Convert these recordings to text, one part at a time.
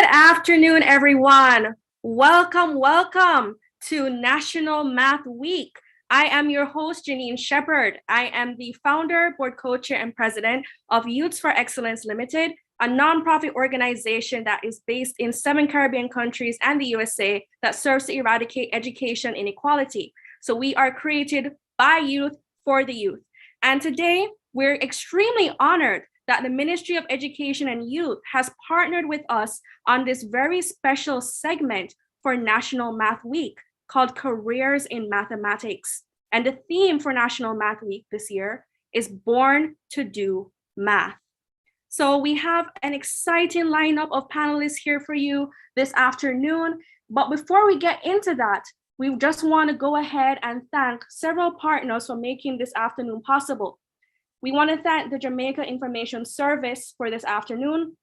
afternoon, everyone. Welcome to National Math Week. I am your host, Janine Shepherd. I am the founder, board co-chair, and president of Youths for Excellence Limited, a nonprofit organization that is based in 7 Caribbean countries and the USA that serves to eradicate education inequality. So we are created by youth for the youth. And today, we're extremely honored that the Ministry of Education and Youth has partnered with us on this very special segment for National Math Week called Careers in Mathematics. And the theme for National Math Week this year is Born to Do Math. So we have an exciting lineup of panelists here for you this afternoon. But before we get into that, we just want to go ahead and thank several partners for making this afternoon possible. We want to thank the Jamaica Information Service for this afternoon,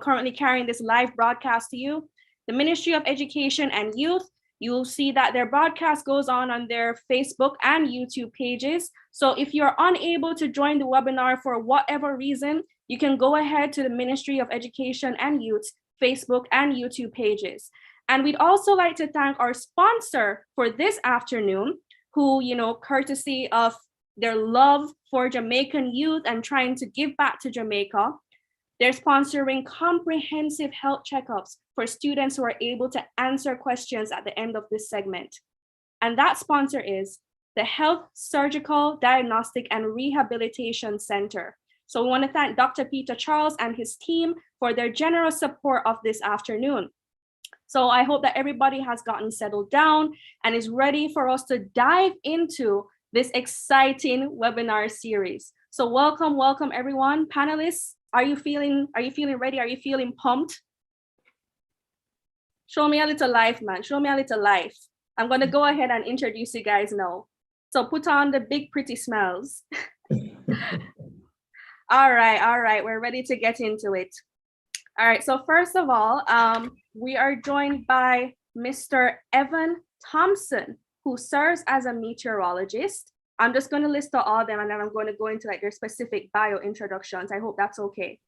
currently carrying this live broadcast to you. The Ministry of Education and Youth, you'll see that their broadcast goes on their Facebook and YouTube pages. So if you're unable to join the webinar for whatever reason, you can go ahead to the Ministry of Education and Youth's Facebook and YouTube pages. And we'd also like to thank our sponsor for this afternoon, who, courtesy of their love for Jamaican youth and trying to give back to Jamaica, they're sponsoring comprehensive health checkups for students who are able to answer questions at the end of this segment. And that sponsor is the Health Surgical Diagnostic and Rehabilitation Center. So we want to thank Dr. Peter Charles and his team for their generous support of this afternoon. So I hope that everybody has gotten settled down and is ready for us to dive into this exciting webinar series. So welcome everyone. Panelists, are you feeling ready? Are you feeling pumped? Show me a little life, man. Show me a little life. I'm gonna go ahead and introduce you guys now. So put on the big pretty smiles. All right, we're ready to get into it. All right, so first of all, we are joined by Mr. Evan Thompson, who serves as a meteorologist. I'm just going to list all of them and then I'm going to go into their specific bio introductions. I hope that's okay.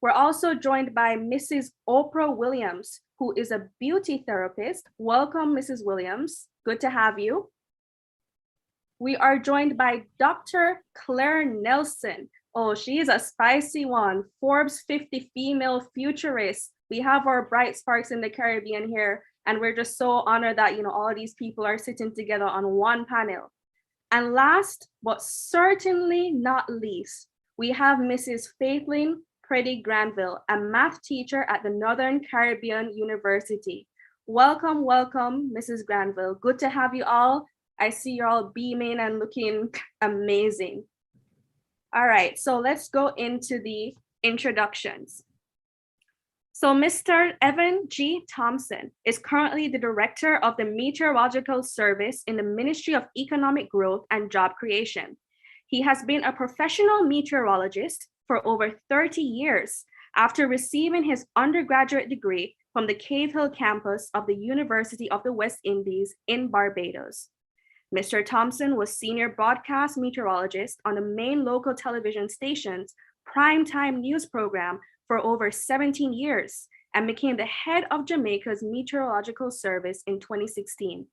We're also joined by Mrs. Oprah Williams, who is a beauty therapist. Welcome, Mrs. Williams. Good to have you. We are joined by Dr. Claire Nelson. Oh, she's a spicy one. Forbes 50 female futurist. We have our bright sparks in the Caribbean here, and we're just so honored that all of these people are sitting together on one panel. And last, but certainly not least, we have Mrs. Faithlin Preddy Granville, a math teacher at the Northern Caribbean University. Welcome, Mrs. Granville. Good to have you all. I see you're all beaming and looking amazing. All right, so let's go into the introductions. So Mr. Evan G. Thompson is currently the director of the Meteorological Service in the Ministry of Economic Growth and Job Creation. He has been a professional meteorologist for over 30 years after receiving his undergraduate degree from the Cave Hill campus of the University of the West Indies in Barbados. Mr. Thompson was senior broadcast meteorologist on the main local television station's primetime news program for over 17 years and became the head of Jamaica's Meteorological Service in 2016.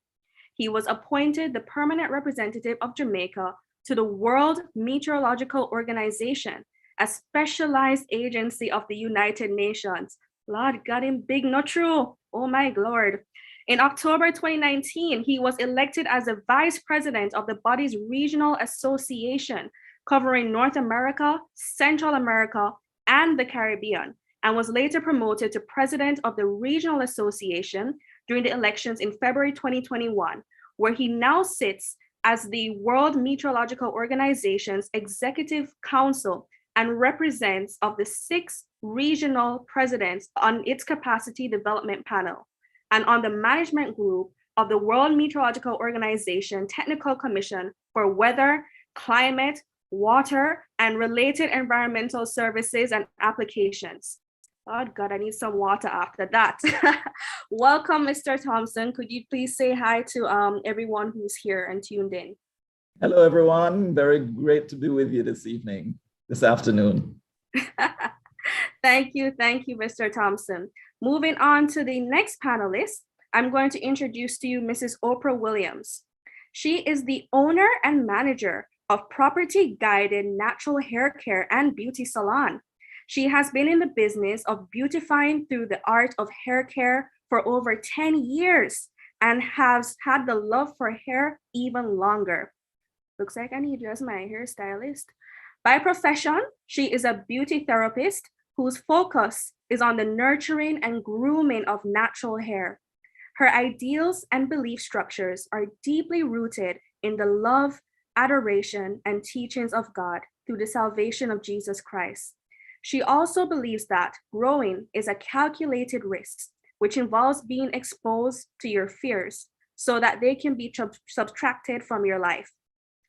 He was appointed the permanent representative of Jamaica to the World Meteorological Organization, a specialized agency of the United Nations. Lord, got him big, not true. Oh my Lord. In October 2019, he was elected as the vice president of the body's regional association covering North America, Central America, and the Caribbean, and was later promoted to president of the regional association during the elections in February 2021, where he now sits as the World Meteorological Organization's executive council and represents of the 6 regional presidents on its capacity development panel and on the management group of the World Meteorological Organization Technical Commission for Weather, Climate, Water, and related environmental services and applications. Oh God, I need some water after that. Welcome, Mr. Thompson. Could you please say hi to everyone who's here and tuned in? Hello, everyone. Very great to be with you this evening, this afternoon. Thank you, Mr. Thompson. Moving on to the next panelist, I'm going to introduce to you Mrs. Oprah Williams. She is the owner and manager of Property Guided Natural Hair Care and Beauty Salon. She has been in the business of beautifying through the art of hair care for over 10 years and has had the love for hair even longer. Looks like I need you as my hairstylist. By profession, she is a beauty therapist whose focus is on the nurturing and grooming of natural hair. Her ideals and belief structures are deeply rooted in the love, adoration, and teachings of God through the salvation of Jesus Christ. She also believes that growing is a calculated risk, which involves being exposed to your fears so that they can be subtracted from your life,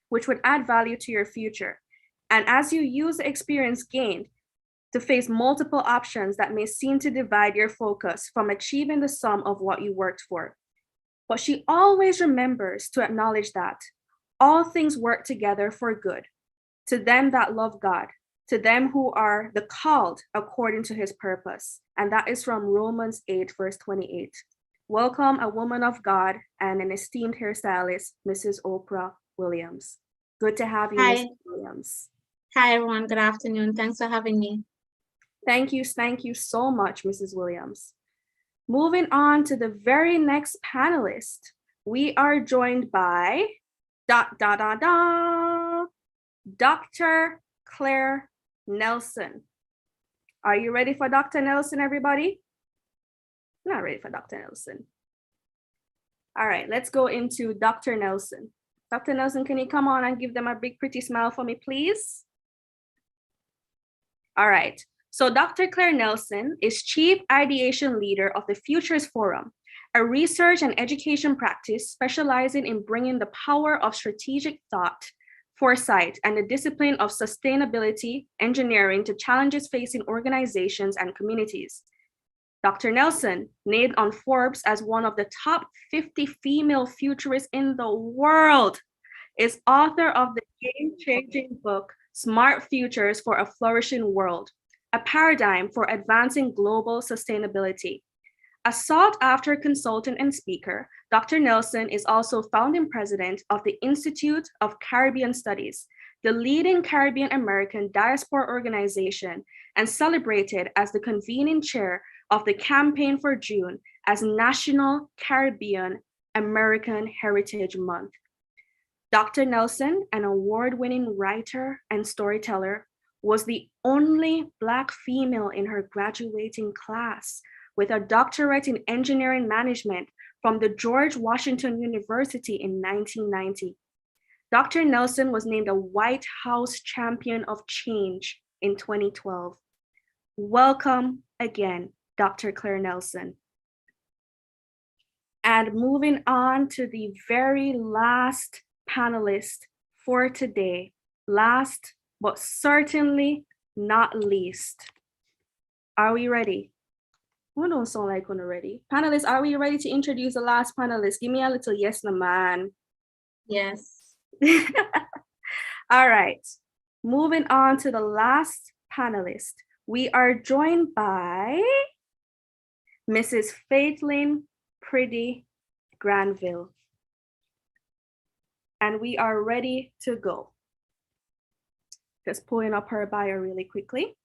which would add value to your future. And as you use the experience gained to face multiple options that may seem to divide your focus from achieving the sum of what you worked for. But she always remembers to acknowledge that all things work together for good to them that love God, to them who are the called according to his purpose. And that is from Romans 8, verse 28. Welcome, a woman of God and an esteemed hairstylist, Mrs. Oprah Williams. Good to have you, Mrs. Williams. Hi, everyone. Good afternoon. Thanks for having me. Thank you so much, Mrs. Williams. Moving on to the very next panelist, we are joined by Dr. Claire Nelson. Are you ready for Dr. Nelson, everybody? Not ready for Dr. Nelson. All right, let's go into Dr. Nelson. Dr. Nelson, can you come on and give them a big, pretty smile for me, please? All right. So Dr. Claire Nelson is Chief Ideation Leader of the Futures Forum, a research and education practice specializing in bringing the power of strategic thought, foresight, and the discipline of sustainability engineering to challenges facing organizations and communities. Dr. Nelson, named on Forbes as one of the top 50 female futurists in the world, is author of the game-changing book, Smart Futures for a Flourishing World, a paradigm for advancing global sustainability. A sought-after consultant and speaker, Dr. Nelson is also founding president of the Institute of Caribbean Studies, the leading Caribbean American diaspora organization, and celebrated as the convening chair of the Campaign for June as National Caribbean American Heritage Month. Dr. Nelson, an award-winning writer and storyteller, was the only Black female in her graduating class with a doctorate in engineering management from the George Washington University in 1990. Dr. Nelson was named a White House Champion of Change in 2012. Welcome again, Dr. Claire Nelson. And moving on to the very last panelist for today, last but certainly not least. Are we ready? We don't sound like we're ready. Panelists, are we ready to introduce the last panelist? Give me a little yes, no, man. Yes. All right. Moving on to the last panelist. We are joined by Mrs. Faithlyn Priddy Granville. And we are ready to go. Just pulling up her bio really quickly.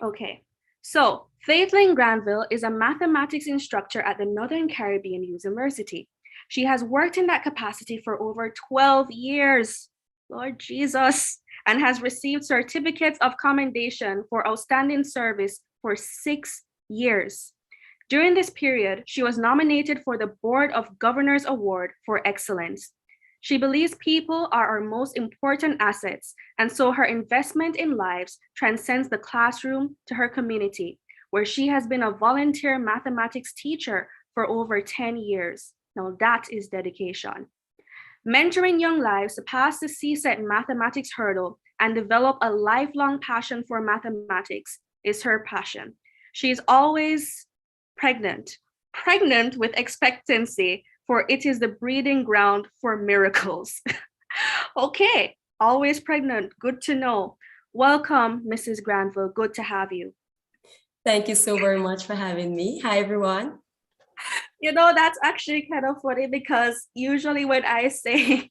Okay, so Faithlyn Granville is a mathematics instructor at the Northern Caribbean University. She has worked in that capacity for over 12 years, Lord Jesus, and has received certificates of commendation for outstanding service for 6 years. During this period, she was nominated for the Board of Governors Award for Excellence. She believes people are our most important assets, and so her investment in lives transcends the classroom to her community, where she has been a volunteer mathematics teacher for over 10 years. Now that is dedication. Mentoring young lives to pass the CSET mathematics hurdle and develop a lifelong passion for mathematics is her passion. She is always pregnant with expectancy, for it is the breeding ground for miracles. Okay, always pregnant, good to know. Welcome, Mrs. Granville. Good to have you. Thank you so very much for having me. Hi, everyone. That's actually kind of funny because usually when I say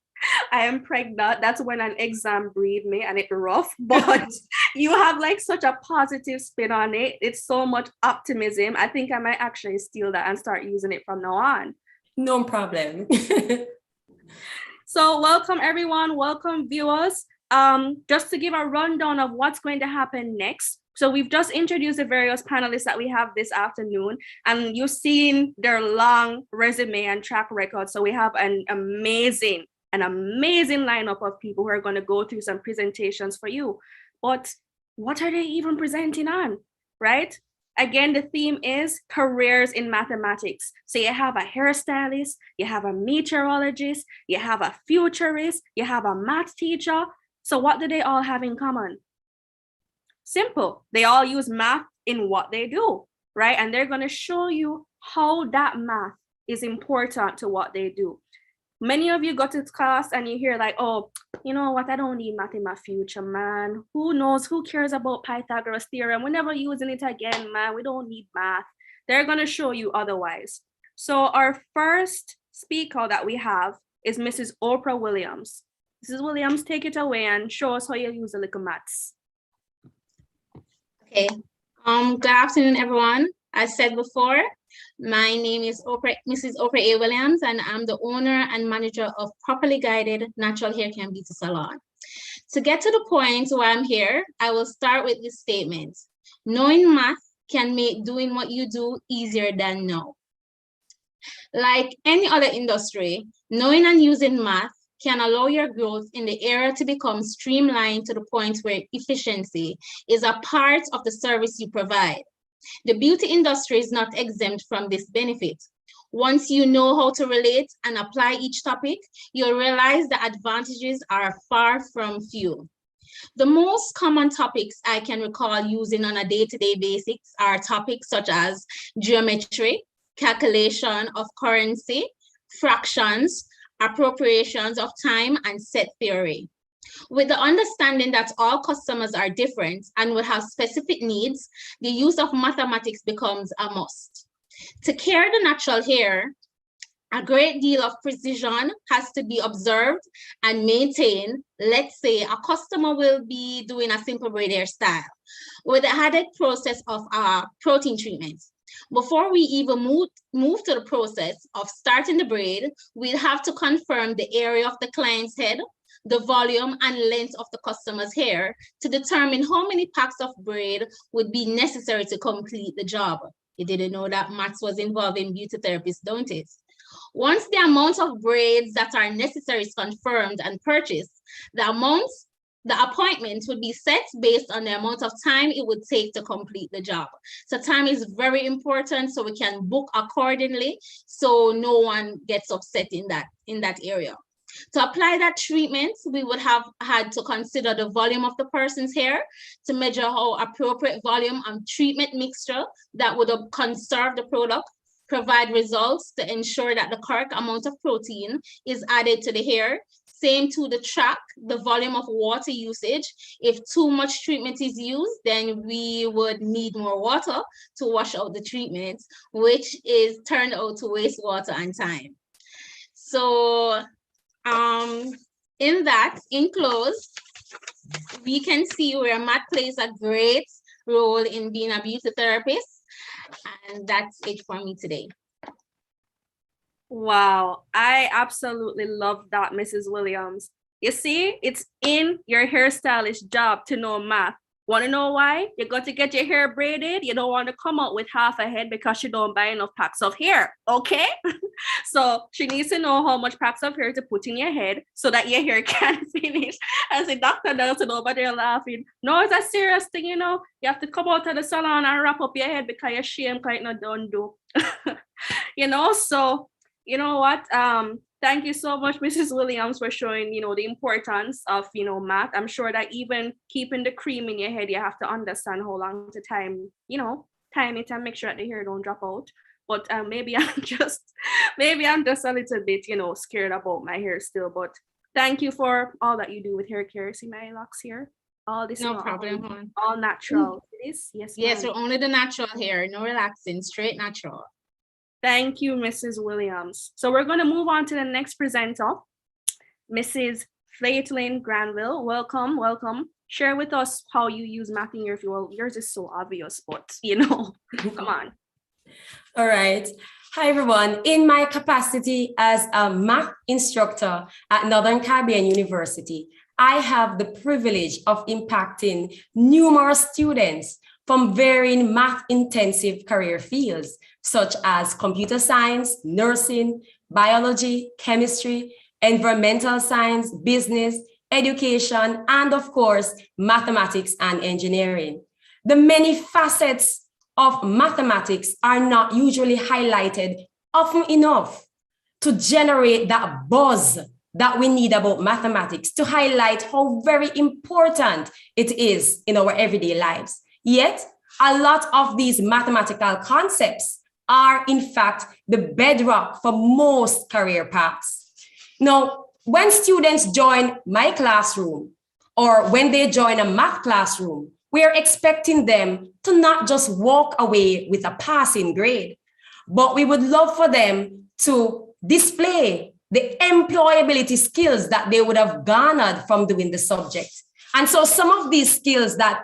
I am pregnant, that's when an exam breed me and it's rough. But you have like such a positive spin on it. It's so much optimism. I think I might actually steal that and start using it from now on. No problem. So welcome everyone, welcome viewers. Just to give a rundown of what's going to happen next. So we've just introduced the various panelists that we have this afternoon, and you've seen their long resume and track record. So we have an amazing lineup of people who are going to go through some presentations for you. But what are they even presenting on, right? Again, the theme is careers in mathematics. So you have a hairstylist, you have a meteorologist, you have a futurist, you have a math teacher. So what do they all have in common? Simple. They all use math in what they do, right? And they're going to show you how that math is important to what they do. Many of you go to class and you hear like, oh, you know what? I don't need math in my future, man. Who knows? Who cares about Pythagoras theorem? We're never using it again, man. We don't need math. They're going to show you otherwise. So our first speaker that we have is Mrs. Oprah Williams. Mrs. Williams, take it away and show us how you use a little maths. Okay. Good afternoon, everyone. As said before, my name is Mrs. Oprah A. Williams, and I'm the owner and manager of Properly Guided Natural Hair Care and Beauty Salon. To get to the point why I'm here, I will start with this statement. Knowing math can make doing what you do easier than know. Like any other industry, knowing and using math can allow your growth in the area to become streamlined to the point where efficiency is a part of the service you provide. The beauty industry is not exempt from this benefit. Once you know how to relate and apply each topic, you'll realize the advantages are far from few. The most common topics I can recall using on a day-to-day basis are topics such as geometry, calculation of currency, fractions, appropriations of time, and set theory. With the understanding that all customers are different and will have specific needs, the use of mathematics becomes a must. To care the natural hair, a great deal of precision has to be observed and maintained. Let's say a customer will be doing a simple braid hairstyle with the added process of protein treatment. Before we even move to the process of starting the braid, we'll have to confirm the area of the client's head, the volume and length of the customer's hair to determine how many packs of braid would be necessary to complete the job. You didn't know that maths was involved in beauty therapists, don't it? Once the amount of braids that are necessary is confirmed and purchased, the appointment would be set based on the amount of time it would take to complete the job. So time is very important, so we can book accordingly so no one gets upset in that area. To apply that treatment, we would have had to consider the volume of the person's hair to measure how appropriate volume and treatment mixture that would conserve the product, provide results to ensure that the correct amount of protein is added to the hair. Same to the track, the volume of water usage. If too much treatment is used, then we would need more water to wash out the treatment, which is turned out to waste water and time. So in close, we can see where math plays a great role in being a beauty therapist. And that's it for me today. Wow, I absolutely love that, Mrs. Williams. You see, it's in your hairstylist job to know math. Want to know why? You got to get your hair braided. You don't want to come out with half a head because you don't buy enough packs of hair, okay? So she needs to know how much packs of hair to put in your head so that your hair can finish. As the doctor does it over there laughing. No, it's a serious thing, you know. You have to come out of the salon and wrap up your head because you're shame because it's not done do. So you know what? Thank you so much, Mrs. Williams, for showing, the importance of, math. I'm sure that even keeping the cream in your head, you have to understand how long to time it and make sure that the hair don't drop out. But maybe I'm just a little bit, scared about my hair still. But thank you for all that you do with hair care. See my locks here? All this is No problem, hon. all natural. It is? Yes, Yes, ma'am. we're only the natural hair, no relaxing, straight natural. Thank you, Mrs. Williams. So we're going to move on to the next presenter, Mrs. Flaitlin Granville. Welcome, welcome. Share with us how you use math in your field. Yours is so obvious, but come on. All right. Hi, everyone. In my capacity as a math instructor at Northern Caribbean University, I have the privilege of impacting numerous students from varying math-intensive career fields, such as computer science, nursing, biology, chemistry, environmental science, business, education, and of course, mathematics and engineering. The many facets of mathematics are not usually highlighted often enough to generate that buzz that we need about mathematics, to highlight how very important it is in our everyday lives. Yet, a lot of these mathematical concepts are, in fact, the bedrock for most career paths. Now, when students join my classroom or when they join a math classroom, we are expecting them to not just walk away with a passing grade, but we would love for them to display the employability skills that they would have garnered from doing the subject. And so some of these skills that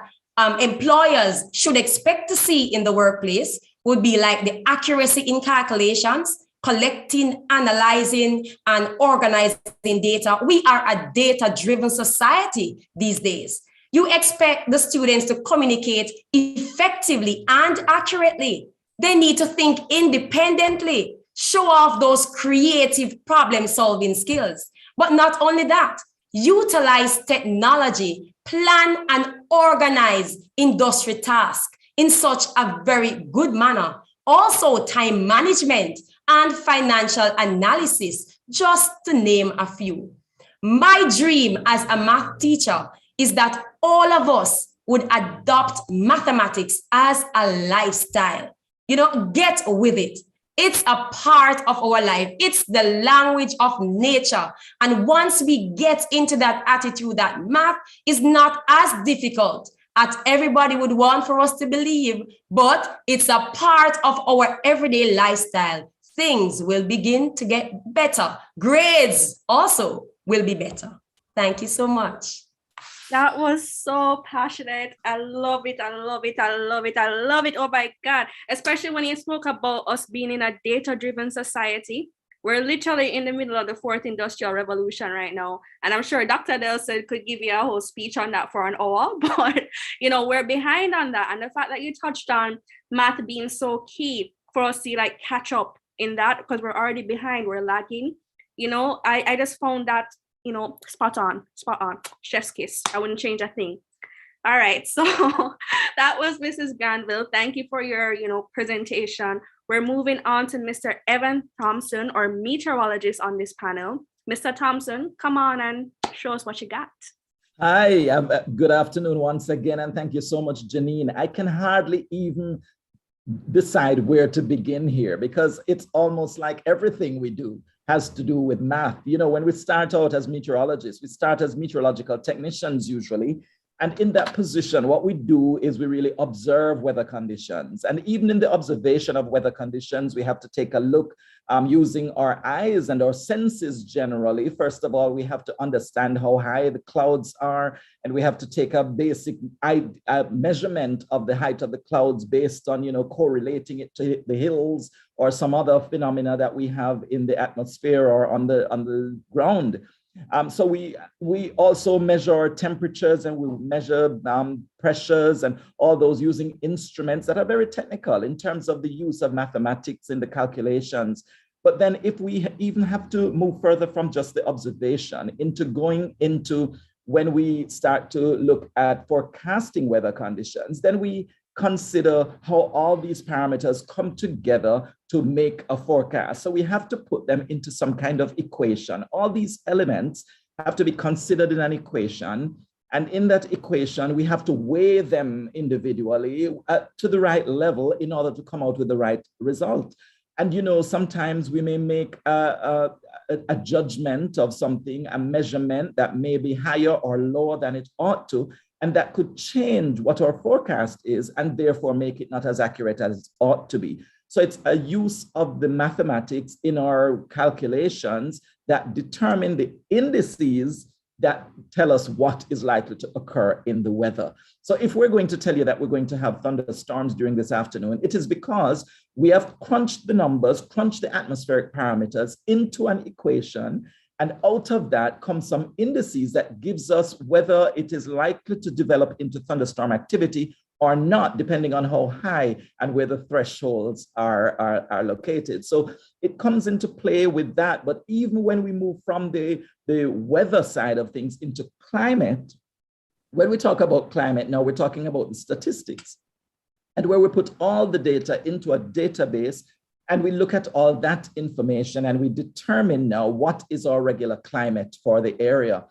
employers should expect to see in the workplace would be like the accuracy in calculations, collecting, analyzing, and organizing data. We are a data-driven society these days. You expect the students to communicate effectively and accurately. They need to think independently, show off those creative problem-solving skills. But not only that, utilize technology, plan and organize industry tasks in such a very good manner. Also, time management and financial analysis, just to name a few. My dream as a math teacher is that all of us would adopt mathematics as a lifestyle. Get with it. It's a part of our life. It's the language of nature. And once we get into that attitude that math is not as difficult as everybody would want for us to believe, but it's a part of our everyday lifestyle, things will begin to get better. Grades also will be better. Thank you so much. That was so passionate. I love it. I love it. I love it. I love it. Oh my God. Especially when you spoke about us being in a data-driven society. We're literally in the middle of the fourth industrial revolution right now. And I'm sure Dr. Delson could give you a whole speech on that for an hour, but we're behind on that. And the fact that you touched on math being so key for us to catch up in that, because we're already behind, we're lagging. I just found that spot on, chef's kiss. I wouldn't change a thing. All right, so that was Mrs. Granville. Thank you for your, presentation. We're moving on to Mr. Evan Thompson, our meteorologist on this panel. Mr. Thompson, come on and show us what you got. Hi, good afternoon once again, and thank you so much, Janine. I can hardly even decide where to begin here because it's almost like everything we do has to do with math. When we start out as meteorologists, we start as meteorological technicians usually. And in that position, what we do is we really observe weather conditions. And even in the observation of weather conditions, we have to take a look using our eyes and our senses generally. First of all, we have to understand how high the clouds are, and we have to take a basic measurement of the height of the clouds based on, correlating it to the hills or some other phenomena that we have in the atmosphere or on the ground. So we also measure temperatures and we measure pressures and all those using instruments that are very technical in terms of the use of mathematics in the calculations. But then if we even have to move further from just the observation into going into when we start to look at forecasting weather conditions, then we consider how all these parameters come together to make a forecast. So we have to put them into some kind of equation. All these elements have to be considered in an equation. And in that equation, we have to weigh them individually to the right level in order to come out with the right result. And, sometimes we may make a judgment of something, a measurement that may be higher or lower than it ought to. And that could change what our forecast is and therefore make it not as accurate as it ought to be. So it's a use of the mathematics in our calculations that determine the indices that tell us what is likely to occur in the weather. So if we're going to tell you that we're going to have thunderstorms during this afternoon, it is because we have crunched the numbers, crunched the atmospheric parameters into an equation. And out of that comes some indices that gives us whether it is likely to develop into thunderstorm activity or not, depending on how high and where the thresholds are located. So it comes into play with that. But even when we move from the weather side of things into climate, when we talk about climate, now we're talking about the statistics, and where we put all the data into a database and we look at all that information and we determine now what is our regular climate for the area.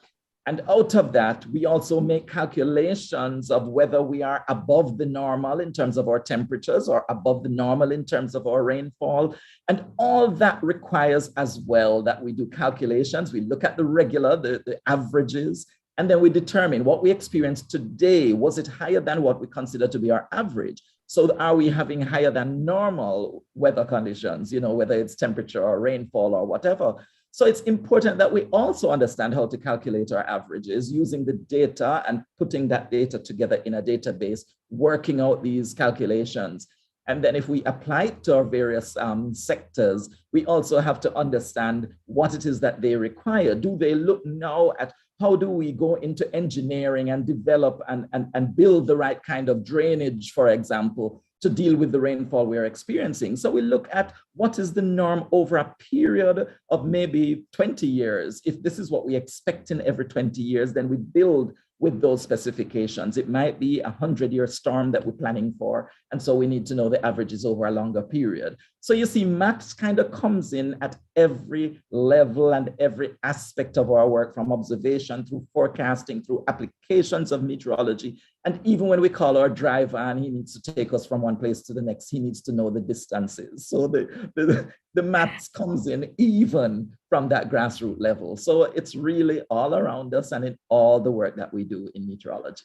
And out of that, we also make calculations of whether we are above the normal in terms of our temperatures or above the normal in terms of our rainfall. And all that requires as well that we do calculations. We look at the regular, the averages, and then we determine what we experienced today. Was it higher than what we consider to be our average? So are we having higher than normal weather conditions, whether it's temperature or rainfall or whatever? So it's important that we also understand how to calculate our averages using the data and putting that data together in a database, working out these calculations. And then if we apply it to our various sectors, we also have to understand what it is that they require. Do they look now at how do we go into engineering and develop and build the right kind of drainage, for example, to deal with the rainfall we're experiencing? So we look at what is the norm over a period of maybe 20 years. If this is what we expect in every 20 years, then we build with those specifications. It might be a 100-year storm that we're planning for. And so we need to know the averages over a longer period. So you see, maths kind of comes in at every level and every aspect of our work, from observation through forecasting, through applications of meteorology. And even when we call our driver and he needs to take us from one place to the next, he needs to know the distances. So the maths comes in even from that grassroots level. So it's really all around us and in all the work that we do in meteorology.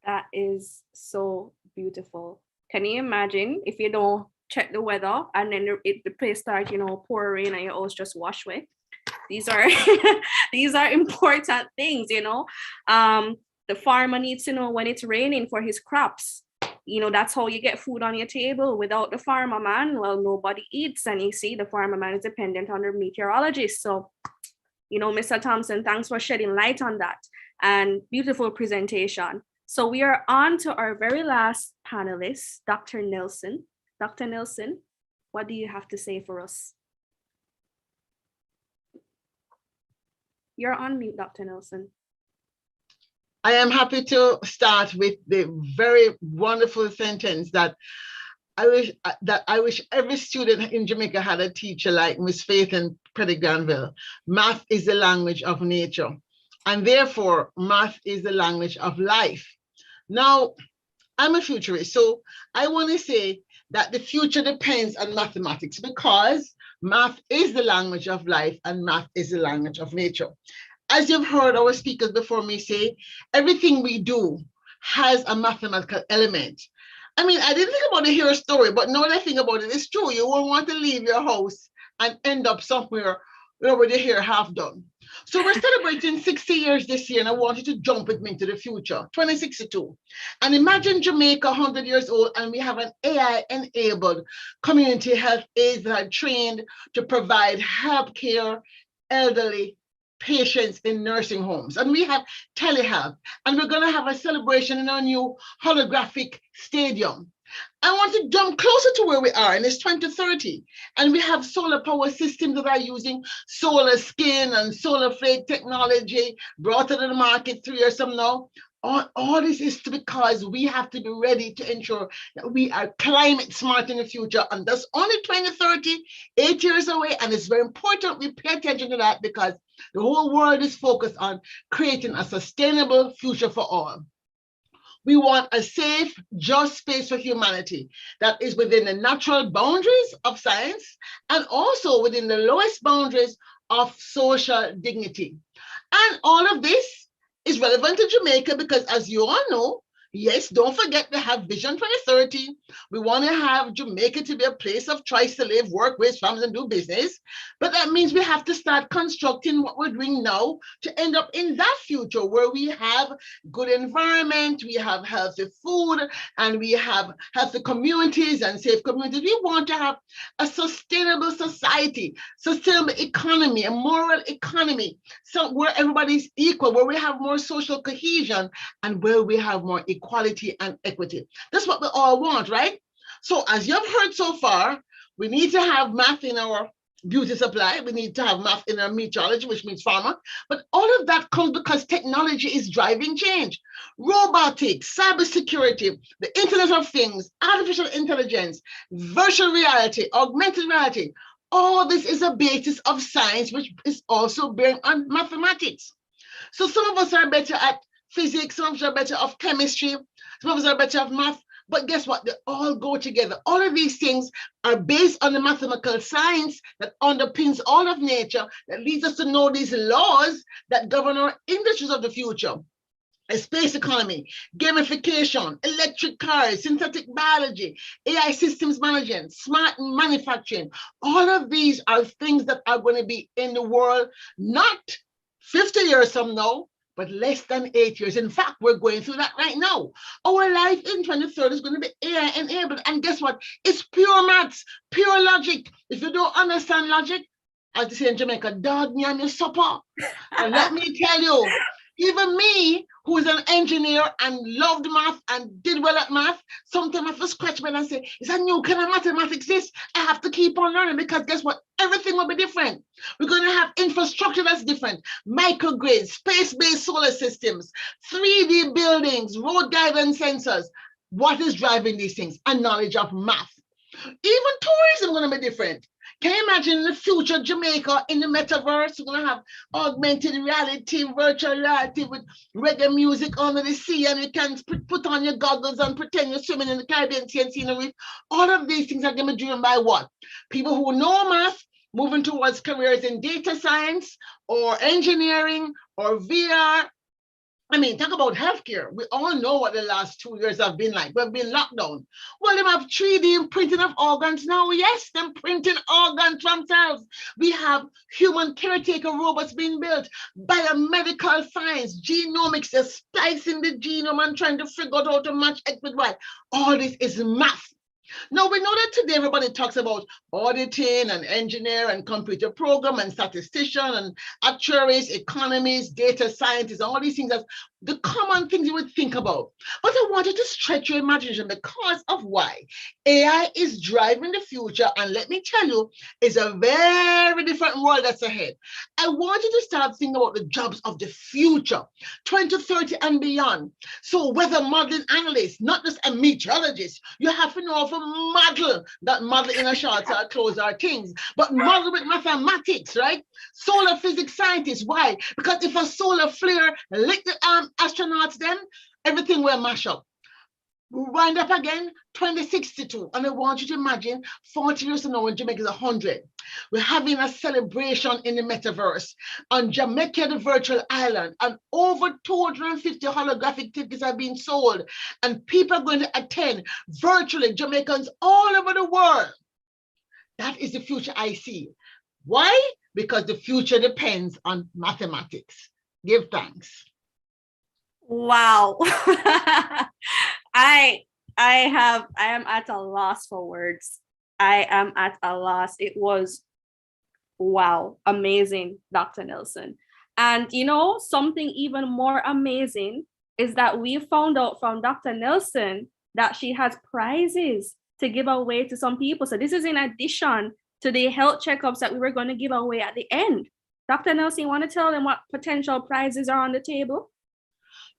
That is so beautiful. Can you imagine if you don't check the weather and then the place starts, pour rain and your house just wash away? These are these are important things, The farmer needs to know when it's raining for his crops. That's how you get food on your table. Without the farmer man, well, nobody eats. And you see, the farmer man is dependent on the meteorologist. So, Mr. Thompson, thanks for shedding light on that. And beautiful presentation. So we are on to our very last panelist, Dr. Nelson. Dr. Nelson, what do you have to say for us? You're on mute, Dr. Nelson. I am happy to start with the very wonderful sentence that I wish every student in Jamaica had a teacher like Miss Faith in Granville. Math is the language of nature, and therefore math is the language of life. Now, I'm a futurist, so I want to say that the future depends on mathematics, because math is the language of life and math is the language of nature. As you've heard our speakers before me say, everything we do has a mathematical element. I mean, I didn't think about it here a story, but now that I think about it, it's true. You won't want to leave your house and end up somewhere with your hair half done. So we're celebrating 60 years this year, and I want you to jump with me into the future, 2062. And imagine Jamaica 100 years old, and we have an AI-enabled community health aides that are trained to provide health care, elderly patients in nursing homes. And we have telehealth, and we're going to have a celebration in our new holographic stadium. I want to jump closer to where we are, and it's 2030. And we have solar power systems that are using solar skin and solar flake technology brought to the market 3 years from now. All this is because we have to be ready to ensure that we are climate smart in the future. And that's only 2030, 8 years away. And it's very important we pay attention to that, because the whole world is focused on creating a sustainable future for all. We want a safe, just space for humanity that is within the natural boundaries of science and also within the lowest boundaries of social dignity. And all of this is relevant to Jamaica because, as you all know, yes, don't forget to have Vision 2030. We want to have Jamaica to be a place of choice to live, work, raise families, and do business. But that means we have to start constructing what we're doing now to end up in that future where we have good environment, we have healthy food, and we have healthy communities and safe communities. We want to have a sustainable society, sustainable economy, a moral economy, so where everybody's equal, where we have more social cohesion, and where we have more equality and equity. That's what we all want, right? So as you've heard so far, we need to have math in our beauty supply. We need to have math in our meteorology, which means pharma. But all of that comes because technology is driving change. Robotics, cybersecurity, the Internet of Things, artificial intelligence, virtual reality, augmented reality. All this is a basis of science, which is also bearing on mathematics. So some of us are better at physics, some of us are better at chemistry, some of us are better at math, but guess what? They all go together. All of these things are based on the mathematical science that underpins all of nature, that leads us to know these laws that govern our industries of the future. A space economy, gamification, electric cars, synthetic biology, AI systems management, smart manufacturing. All of these are things that are going to be in the world, not 50 years from now, but less than 8 years. In fact, we're going through that right now. Our life in 2030 is going to be AI enabled. And guess what? It's pure maths, pure logic. If you don't understand logic, as they say in Jamaica, dog me and your supper. And let me tell you, even me, who is an engineer and loved math and did well at math, sometimes I have to scratch my head and say, is that new kind of mathematics this? I have to keep on learning because guess what? Everything will be different. We're going to have infrastructure that's different. Microgrids, space-based solar systems, 3D buildings, road guidance sensors. What is driving these things? A knowledge of math. Even tourism is going to be different. Can you imagine in the future Jamaica in the metaverse? We're going to have augmented reality, virtual reality with reggae music under the sea, and you can put on your goggles and pretend you're swimming in the Caribbean Sea and scenery. All of these things are going to be driven by what? People who know math, moving towards careers in data science or engineering or VR. I mean, talk about healthcare. We all know what the last 2 years have been like. We've been locked down. Well, they have 3D printing of organs now. Yes, them printing organs themselves. We have human caretaker robots being built, biomedical science, genomics, they're splicing the genome and trying to figure out how to match X with Y. All this is math. Now, we know that today everybody talks about auditing and engineer and computer program and statistician and actuaries, economists, data scientists, all these things as the common things you would think about. But I wanted to stretch your imagination because of why AI is driving the future. And let me tell you, it's a very different world that's ahead. I want you to start thinking about the jobs of the future, 2030 and beyond. So weather modeling analysts, not just a meteorologist, you have to know how to model that model in a short or close our things, but model with mathematics, right? Solar physics scientists, why? Because if a solar flare lick the astronauts, then everything will mash up. We wind up again 2062, and I want you to imagine 40 years from now when Jamaica is 100. We're having a celebration in the metaverse on Jamaica, the virtual island, and over 250 holographic tickets are being sold, and people are going to attend virtually, Jamaicans all over the world. That is the future I see. Why? Because the future depends on mathematics. Give thanks. Wow. I am at a loss for words. I am at a loss. It was, wow, amazing, Dr. Nelson. And you know, something even more amazing is that we found out from Dr. Nelson that she has prizes to give away to some people. So this is in addition to the health checkups that we were going to give away at the end. Dr. Nelson, you want to tell them what potential prizes are on the table?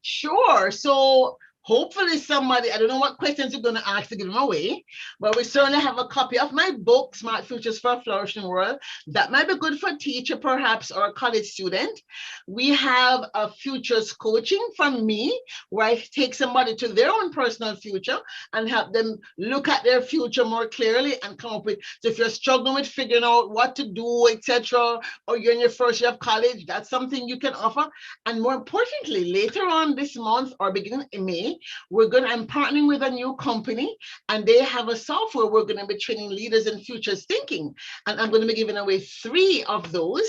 Sure. So hopefully somebody, I don't know what questions you're going to ask to give them away, but we certainly have a copy of my book, Smart Futures for a Flourishing World. That might be good for a teacher, perhaps, or a college student. We have a futures coaching from me, where I take somebody to their own personal future and help them look at their future more clearly and come up with, so if you're struggling with figuring out what to do, etc., or you're in your first year of college, that's something you can offer. And more importantly, later on this month or beginning in May, I'm partnering with a new company, and they have a software we're going to be training leaders in futures thinking. And I'm going to be giving away 3 of those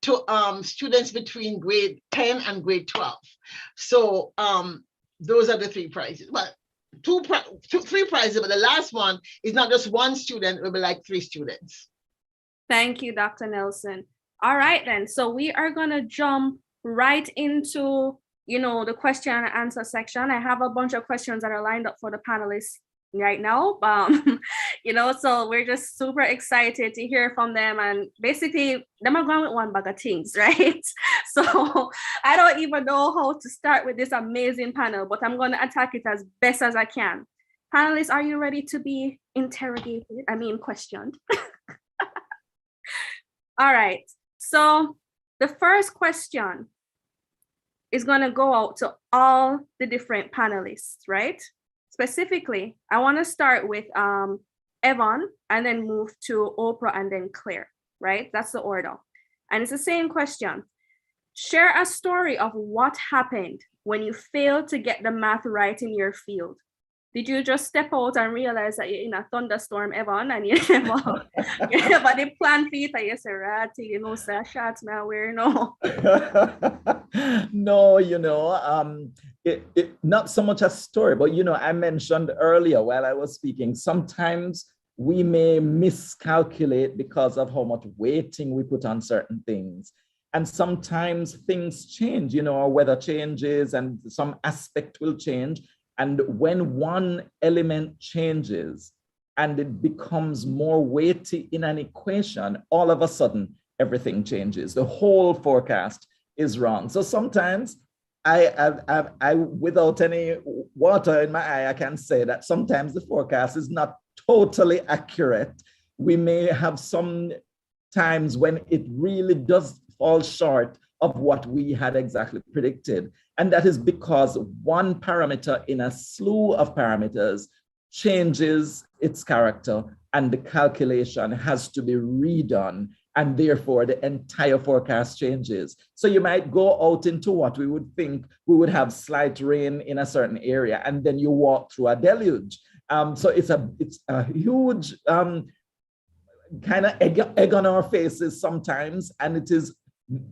to students between grade 10 and grade 12. So those are the 3 prizes. Well, 3 prizes, but the last one is not just 1 student, it will be like 3 students. Thank you, Dr. Nelson. All right, then. So we are going to jump right into the question and answer section. I have a bunch of questions that are lined up for the panelists right now. So we're just super excited to hear from them, and basically them are going with one bag of things, right? So I don't even know how to start with this amazing panel, but I'm going to attack it as best as I can. Panelists, are you ready to be questioned? All right. So the first question is going to go out to all the different panelists, right? Specifically, I want to start with Evan and then move to Oprah and then Claire, right? That's the order. And it's the same question. Share a story of what happened when you failed to get the math right in your field. Did you just step out and realize that you're in a thunderstorm, Evan, and you never did plan for it, and you say, right, say shots now, where no? No, not so much a story, but I mentioned earlier while I was speaking, sometimes we may miscalculate because of how much weighting we put on certain things. And sometimes things change, our weather changes and some aspect will change. And when one element changes and it becomes more weighty in an equation, all of a sudden, everything changes. The whole forecast is wrong. So sometimes I without any water in my eye, I can say that sometimes the forecast is not totally accurate. We may have some times when it really does fall short of what we had exactly predicted. And that is because one parameter in a slew of parameters changes its character, and the calculation has to be redone, and therefore the entire forecast changes. So you might go out into what we would think we would have slight rain in a certain area, and then you walk through a deluge. So it's a huge kind of egg on our faces sometimes, and it is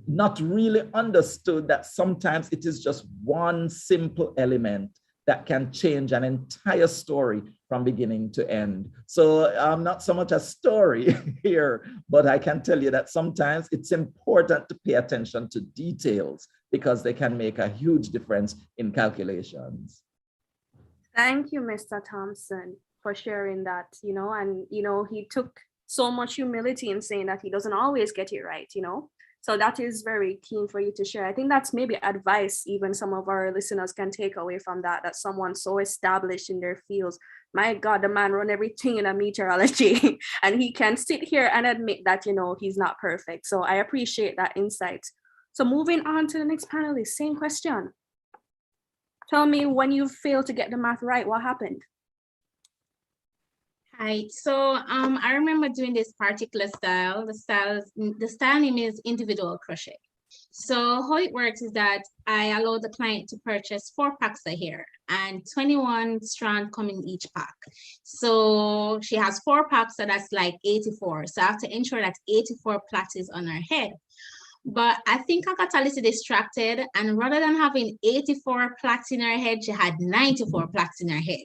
not really understood that sometimes it is just one simple element that can change an entire story from beginning to end. So not so much a story here, but I can tell you that sometimes it's important to pay attention to details because they can make a huge difference in calculations. Thank you, Mr. Thompson, for sharing that, and, he took so much humility in saying that he doesn't always get it right, So that is very keen for you to share. I think that's maybe advice even some of our listeners can take away from that someone so established in their fields, my God, the man run everything in a meteorology and he can sit here and admit that, he's not perfect. So I appreciate that insight. So moving on to the next panelist, same question. Tell me, when you failed to get the math right, what happened? Right. So I remember doing this particular style. The style name is individual crochet. So how it works is that I allow the client to purchase 4 packs of hair, and 21 strands come in each pack. So she has 4 packs, so that's like 84. So I have to ensure that 84 plaits is on her head. But I think I got a little distracted, and rather than having 84 plaits in her head, she had 94 plaits in her head.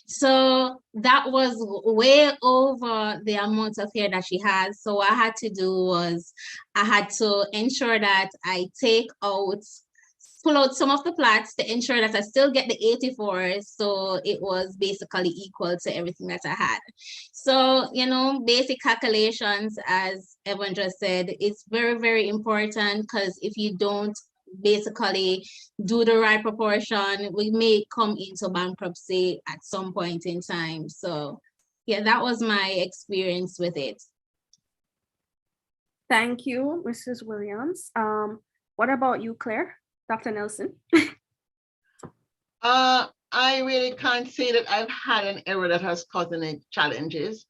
So that was way over the amount of hair that she has. So what I had to do was I had to ensure that I pull out some of the plaits to ensure that I still get the 84. So it was basically equal to everything that I had. So, basic calculations, as Evan just said, it's very, very important, because if you don't basically do the right proportion, we may come into bankruptcy at some point in time. So yeah, that was my experience with it. Thank you, Mrs. Williams. What about you, Claire? Dr. Nelson? I really can't say that I've had an error that has caused any challenges.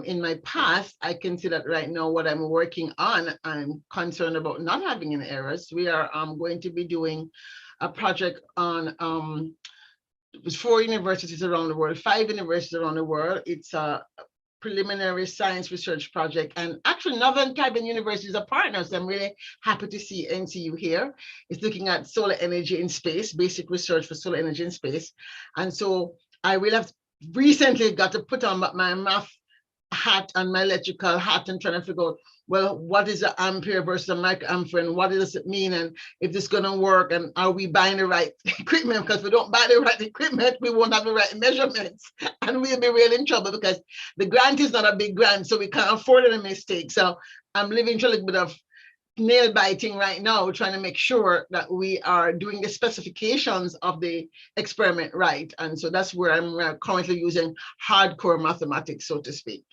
In my past, I can say that right now what I'm working on, I'm concerned about not having any errors. We are going to be doing a project on 4 universities around the world, 5 universities around the world. It's a preliminary science research project, and actually Northern Caribbean universities are partners. I'm really happy to see NCU here. It's looking at solar energy in space, basic research for solar energy in space. And so I will have recently got to put on my math hat and my electrical hat and trying to figure out, well, what is an ampere versus a microampere, and what does it mean, and if this is going to work, and are we buying the right equipment? Because if we don't buy the right equipment, we won't have the right measurements, and we'll be really in trouble because the grant is not a big grant, so we can't afford any mistake. So I'm living through a little bit of nail biting right now, trying to make sure that we are doing the specifications of the experiment right. And so that's where I'm currently using hardcore mathematics, so to speak.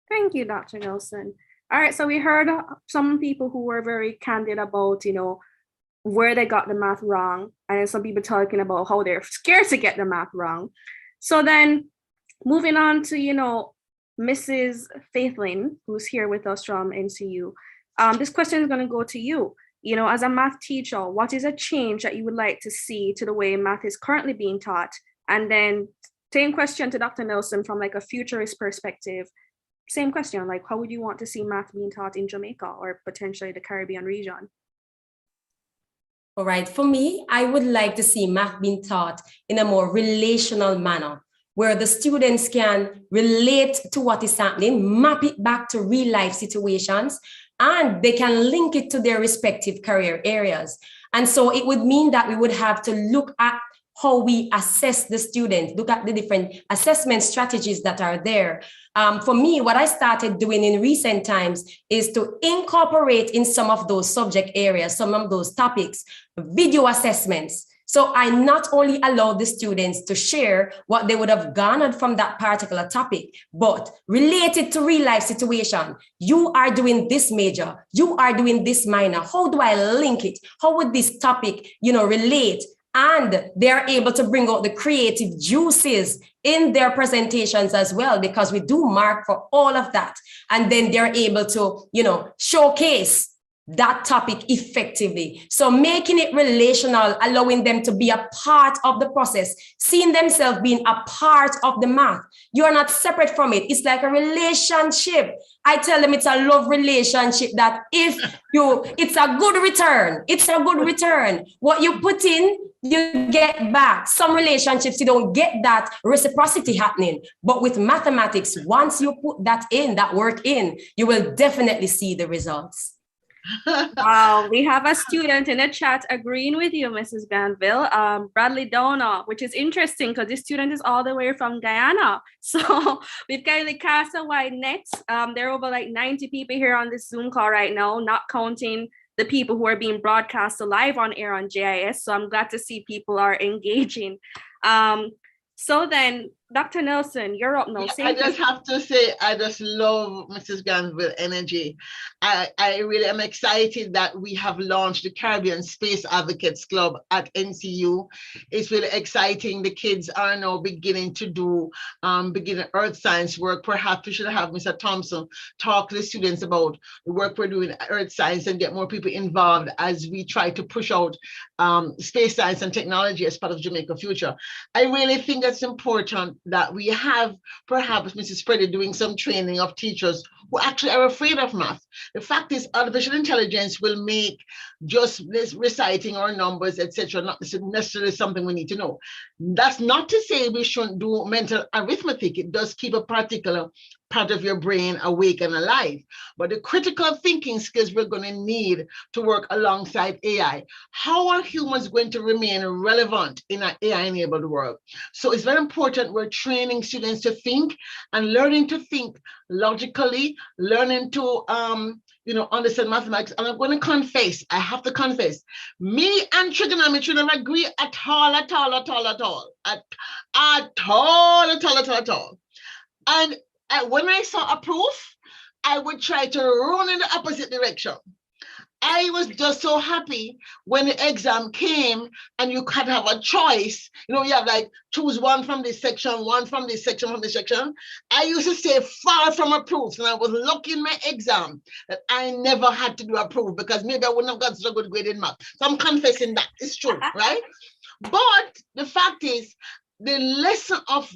Thank you, Dr. Nelson. All right, so we heard some people who were very candid about, where they got the math wrong, and then some people talking about how they're scared to get the math wrong. So then moving on to, Mrs. Faithlin, who's here with us from NCU. This question is going to go to you. As a math teacher, what is a change that you would like to see to the way math is currently being taught? And then same question to Dr. Nelson from like a futurist perspective. Same question, like how would you want to see math being taught in Jamaica or potentially the Caribbean region? All right, for me, I would like to see math being taught in a more relational manner, where the students can relate to what is happening, map it back to real life situations, and they can link it to their respective career areas. And so it would mean that we would have to look at how we assess the students, look at the different assessment strategies that are there. For me, what I started doing in recent times is to incorporate in some of those subject areas, some of those topics, video assessments. So I not only allow the students to share what they would have garnered from that particular topic, but related to real life situation. You are doing this major, you are doing this minor. How do I link it? How would this topic, relate? And they're able to bring out the creative juices in their presentations as well, because we do mark for all of that. And then they're able to, showcase that topic effectively. So making it relational, allowing them to be a part of the process, seeing themselves being a part of the math. You are not separate from it. It's like a relationship. I tell them it's a love relationship that it's a good return. It's a good return. What you put in, you get back. Some relationships, you don't get that reciprocity happening. But with mathematics, once you put that in, that work in, you will definitely see the results. Wow, we have a student in the chat agreeing with you, Mrs. Granville, Bradley Downer, which is interesting because this student is all the way from Guyana. So we've kind of cast a wide net. There are over like 90 people here on this Zoom call right now, not counting the people who are being broadcast live on air on JIS. So I'm glad to see people are engaging. So then, Dr. Nelson, you're up now. I just have to say, I just love Mrs. Granville's energy. I really am excited that we have launched the Caribbean Space Advocates Club at NCU. It's really exciting. The kids are now beginning to do beginning earth science work. Perhaps we should have Mr. Thompson talk to the students about the work we're doing in earth science and get more people involved as we try to push out space science and technology as part of Jamaica Future. I really think that's important that we have perhaps Mrs. Preddy doing some training of teachers who actually are afraid of math. The fact is, artificial intelligence will make just reciting our numbers, etc., not necessarily something we need to know. That's not to say we shouldn't do mental arithmetic. It does keep a particular part of your brain awake and alive. But the critical thinking skills we're going to need to work alongside AI. How are humans going to remain relevant in an AI-enabled world? So it's very important we're training students to think and learning to think logically, learning to understand mathematics. And I'm going to confess, I have to confess, me and trigonometry never agree at all. And when I saw a proof, I would try to run in the opposite direction. I was just so happy when the exam came and you could have a choice. You have like choose one from this section, one from this section, from this section. I used to stay far from a proof, and I was lucky in my exam that I never had to do a proof because maybe I wouldn't have got such a good grade in math. So I'm confessing that it's true, right? But the fact is, the lesson of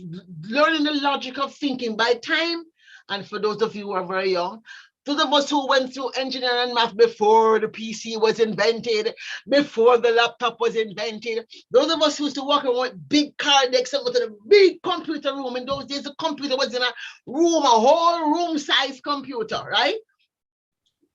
learning the logic of thinking by time, and for those of you who are very young, those of us who went through engineering and math before the PC was invented, before the laptop was invented, those of us who used to walk around with big card decks and go to the big computer room. In those days, the computer was in a room, a whole room-sized computer, right?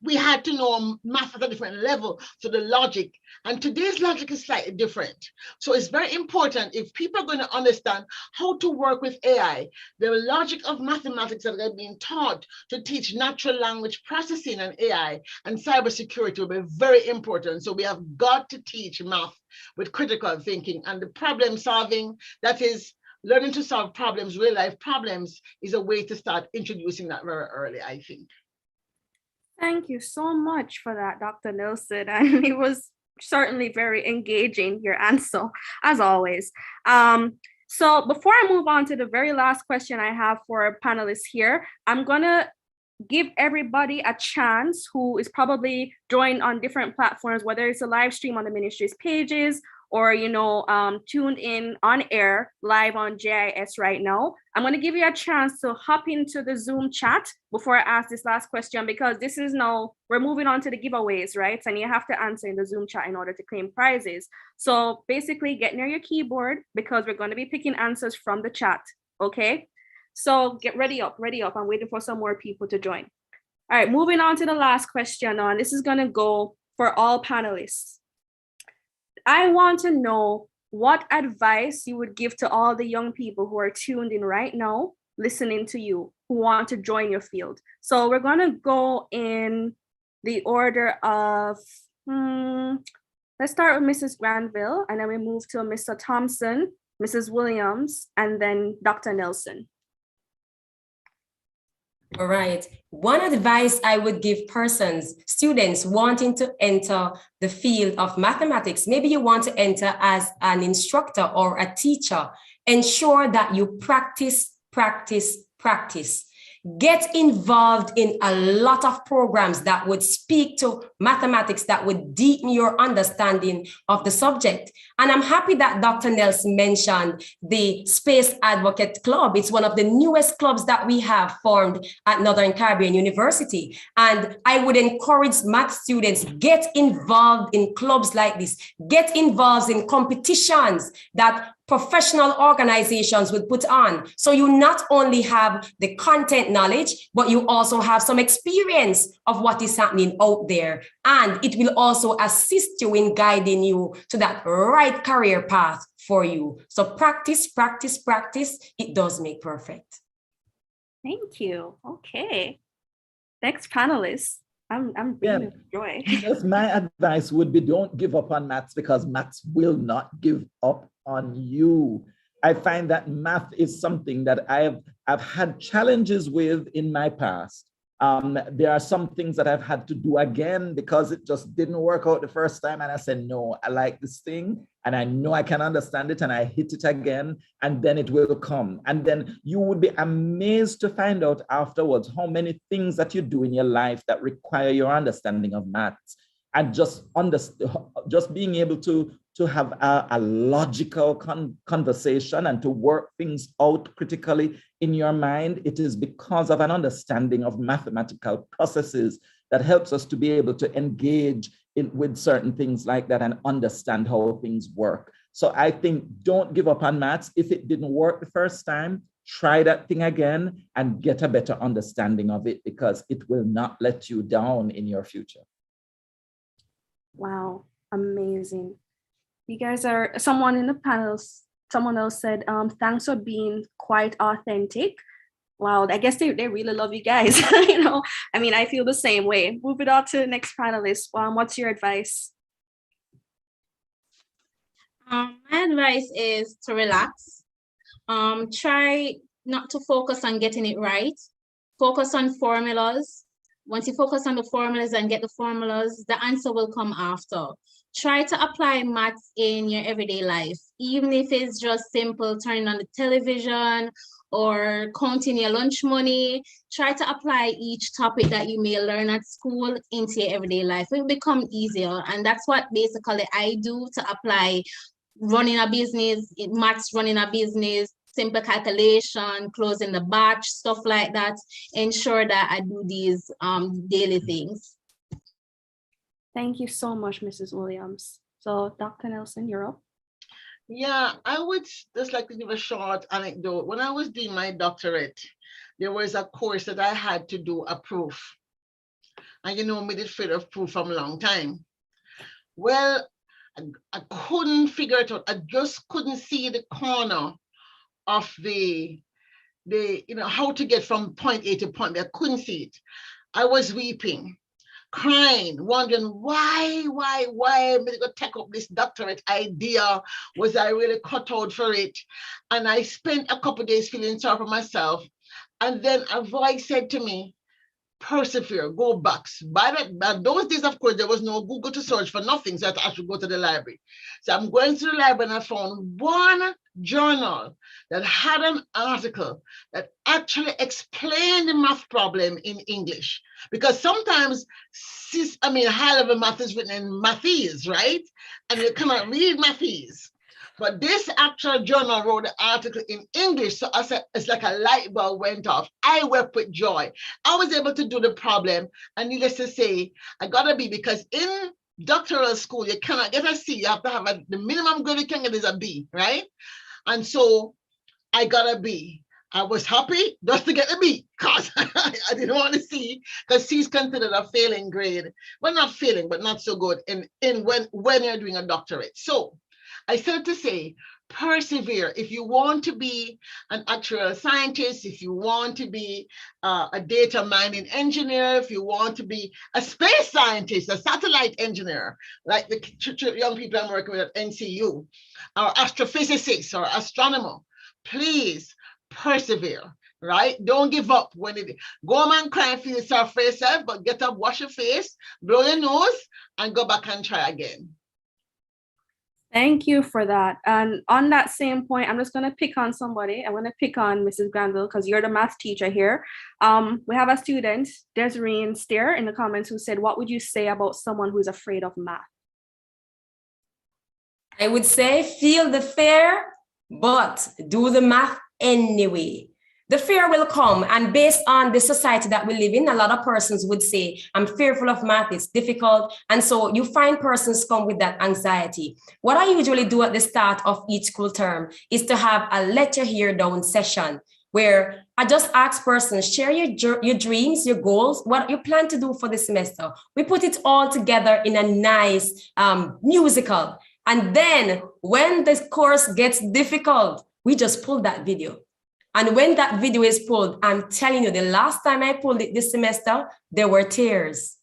We had to know math at a different level, so the logic. And today's logic is slightly different. So it's very important if people are going to understand how to work with AI, the logic of mathematics that are being taught to teach natural language processing and AI and cybersecurity will be very important. So we have got to teach math with critical thinking and the problem solving, that is, learning to solve problems, real life problems, is a way to start introducing that very early, I think. Thank you so much for that, Dr. Nelson. And it was certainly very engaging, your answer, as always. So before I move on to the very last question I have for panelists here, I'm going to give everybody a chance who is probably joined on different platforms, whether it's a live stream on the ministry's pages or, tuned in on air live on JIS right now. I'm going to give you a chance to hop into the Zoom chat before I ask this last question, because this is now, we're moving on to the giveaways, right? And you have to answer in the Zoom chat in order to claim prizes. So basically get near your keyboard because we're going to be picking answers from the chat, okay? So get ready up. I'm waiting for some more people to join. All right, moving on to the last question, and this is going to go for all panelists. I want to know what advice you would give to all the young people who are tuned in right now, listening to you, who want to join your field. So we're going to go in the order of, let's start with Mrs. Granville, and then we move to Mr. Thompson, Mrs. Williams, and then Dr. Nelson. All right. One advice I would give students wanting to enter the field of mathematics, maybe you want to enter as an instructor or a teacher, ensure that you practice. Get involved in a lot of programs that would speak to mathematics, that would deepen your understanding of the subject. And I'm happy that Dr. Nelson mentioned the Space Advocate Club. It's one of the newest clubs that we have formed at Northern Caribbean University. And I would encourage math students, get involved in clubs like this, get involved in competitions that professional organizations would put on. So you not only have the content knowledge, but you also have some experience of what is happening out there. And it will also assist you in guiding you to that right career path for you. So practice. It does make perfect. Thank you. Okay. Next panelist. I'm really enjoying. Just my advice would be don't give up on maths, because maths will not give up on you. I find that math is something that I've had challenges with in my past. There are some things that I've had to do again because it just didn't work out the first time. And I said, no, I like this thing and I know I can understand it, and I hit it again and then it will come. And then you would be amazed to find out afterwards how many things that you do in your life that require your understanding of maths. And just being able to have a logical conversation and to work things out critically in your mind. It is because of an understanding of mathematical processes that helps us to be able to engage with certain things like that and understand how things work. So I think don't give up on maths. If it didn't work the first time, try that thing again and get a better understanding of it, because it will not let you down in your future. Wow, amazing. You guys are, someone in the panel, someone else said, thanks for being quite authentic. Wow, I guess they really love you guys. You know, I mean, I feel the same way. Move it on to the next panelist. What's your advice? My advice is to relax. Try not to focus on getting it right. Focus on formulas. Once you focus on the formulas and get the formulas, the answer will come after. Try to apply maths in your everyday life, even if it's just simple turning on the television or counting your lunch money. Try to apply each topic that you may learn at school into your everyday life. It will become easier. And that's what basically I do to apply running a business, maths running a business, simple calculation, closing the batch, stuff like that. Ensure that I do these daily things. Thank you so much, Mrs. Williams. So Dr. Nelson, you're up. Yeah, I would just like to give a short anecdote. When I was doing my doctorate, there was a course that I had to do a proof. And you know, me did fear of proof from a long time. Well, I couldn't figure it out. I just couldn't see the corner of the how to get from point A to point B. I couldn't see it. I was weeping, crying, wondering why am I going to take up this doctorate idea? Was I really cut out for it? And I spent a couple of days feeling sorry for myself. And then a voice said to me, persevere, go back. By those days, of course, there was no Google to search for nothing, so I had to actually go to the library. So I'm going to the library and I found one journal that had an article that actually explained the math problem in English. Because sometimes, high-level math is written in mathese, right? And you cannot read mathese. But this actual journal wrote the article in English, so I said, it's like a light bulb went off. I wept with joy. I was able to do the problem, and needless to say, I got a B, because in doctoral school, you cannot get a C. You have to have the minimum grade you can get is a B, right? And so I got a B. I was happy just to get a B, because I didn't want to C, because C is considered a failing grade. Well, not failing, but not so good when you're doing a doctorate. So I said to say, persevere. If you want to be an actual scientist, if you want to be a data mining engineer, if you want to be a space scientist, a satellite engineer, like the young people I'm working with at NCU, or astrophysicist or astronomer, please persevere, right? Don't give up when it go home and cry and feel sorry for yourself, but get up, wash your face, blow your nose, and go back and try again. Thank you for that. And on that same point, I'm just going to pick on somebody. I'm going to pick on Mrs. Granville, because you're the math teacher here. We have a student, Desiree Steer, in the comments, who said, what would you say about someone who's afraid of math? I would say feel the fear, but do the math anyway. The fear will come, and based on the society that we live in, a lot of persons would say, I'm fearful of math, it's difficult. And so you find persons come with that anxiety. What I usually do at the start of each school term is to have a let your hair down session, where I just ask persons, share your dreams, your goals, what you plan to do for the semester. We put it all together in a nice musical. And then when the course gets difficult, we just pull that video. And when that video is pulled, I'm telling you, the last time I pulled it this semester, there were tears,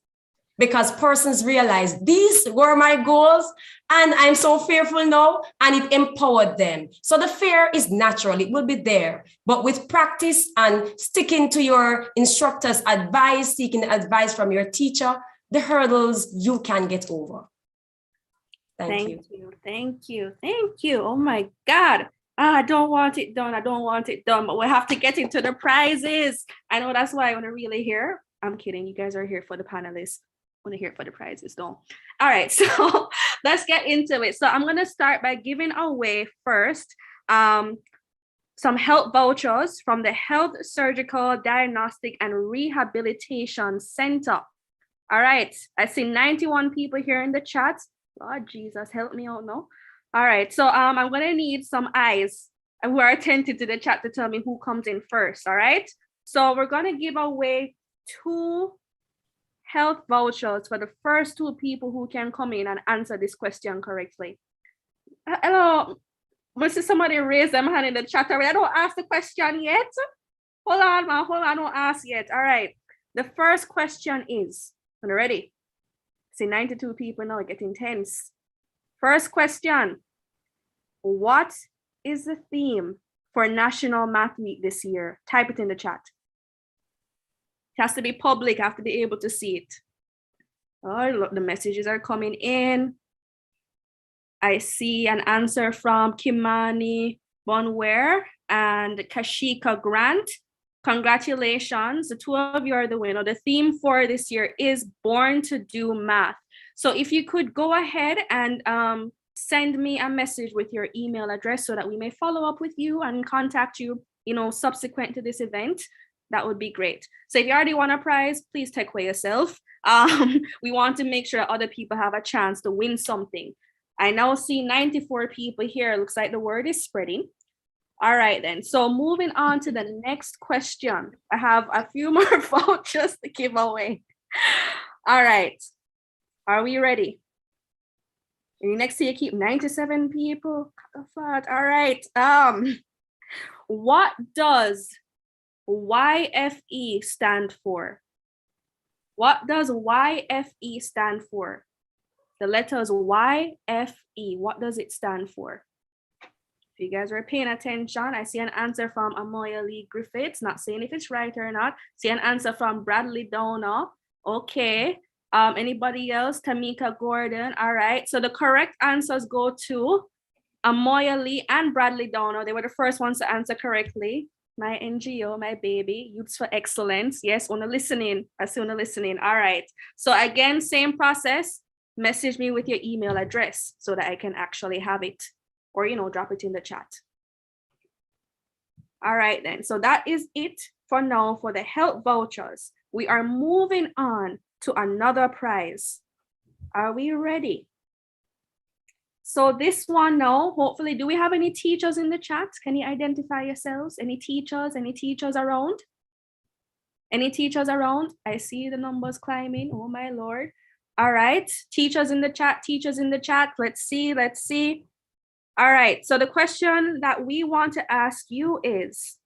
because persons realized these were my goals and I'm so fearful now, and it empowered them. So the fear is natural, it will be there, but with practice and sticking to your instructor's advice, seeking advice from your teacher, the hurdles you can get over. Thank you. Thank you. Oh my God. I don't want it done. But we have to get into the prizes. I know that's why I want to really hear. I'm kidding. You guys are here for the panelists. I want to hear for the prizes, don't. All right, so let's get into it. So I'm going to start by giving away first some health vouchers from the Health Surgical Diagnostic and Rehabilitation Center. All right, I see 91 people here in the chat. Lord Jesus, help me out now. All right, so I'm gonna need some eyes. who are attentive to the chat to tell me who comes in first, all right? So we're gonna give away 2 health vouchers for the first 2 people who can come in and answer this question correctly. Hello, must see somebody raise them hand in the chat already. I don't ask the question yet. Hold on, man, hold on, I don't ask yet. All right, the first question is, are you ready? See, 92 people now getting tense. First question, what is the theme for National Math Week this year? Type it in the chat. It has to be public, I have to be able to see it. Oh, look, the messages are coming in. I see an answer from Kimani Bonware and Kashika Grant. Congratulations, the 2 of you are the winner. The theme for this year is Born to Do Math. So if you could go ahead and send me a message with your email address so that we may follow up with you and contact you, subsequent to this event, that would be great. So if you already won a prize, please take away yourself. We want to make sure that other people have a chance to win something. I now see 94 people here. Looks like the word is spreading. All right, then. So moving on to the next question. I have a few more vouchers to give away. All right. Are we ready? Next year, keep 97 people. All right. What does YFE stand for? What does YFE stand for? The letters YFE. What does it stand for? If you guys were paying attention, I see an answer from Amoya Lee Griffiths, not saying if it's right or not. See an answer from Bradley Downer. Okay. Anybody else? Tamika Gordon. All right. So the correct answers go to Amoya Lee and Bradley Downer. They were the first ones to answer correctly. My NGO, my baby, Youths for Excellence. Yes, wanna listening. I see wanna listening. All right. So again, same process. Message me with your email address so that I can actually have it, or drop it in the chat. All right then. So that is it for now for the health vouchers. We are moving on to another prize. Are we ready? So this one now, hopefully, do we have any teachers in the chat? Can you identify yourselves? Any teachers around? Any teachers around? I see the numbers climbing. Oh my Lord. All right, teachers in the chat. Let's see. All right, so the question that we want to ask you is,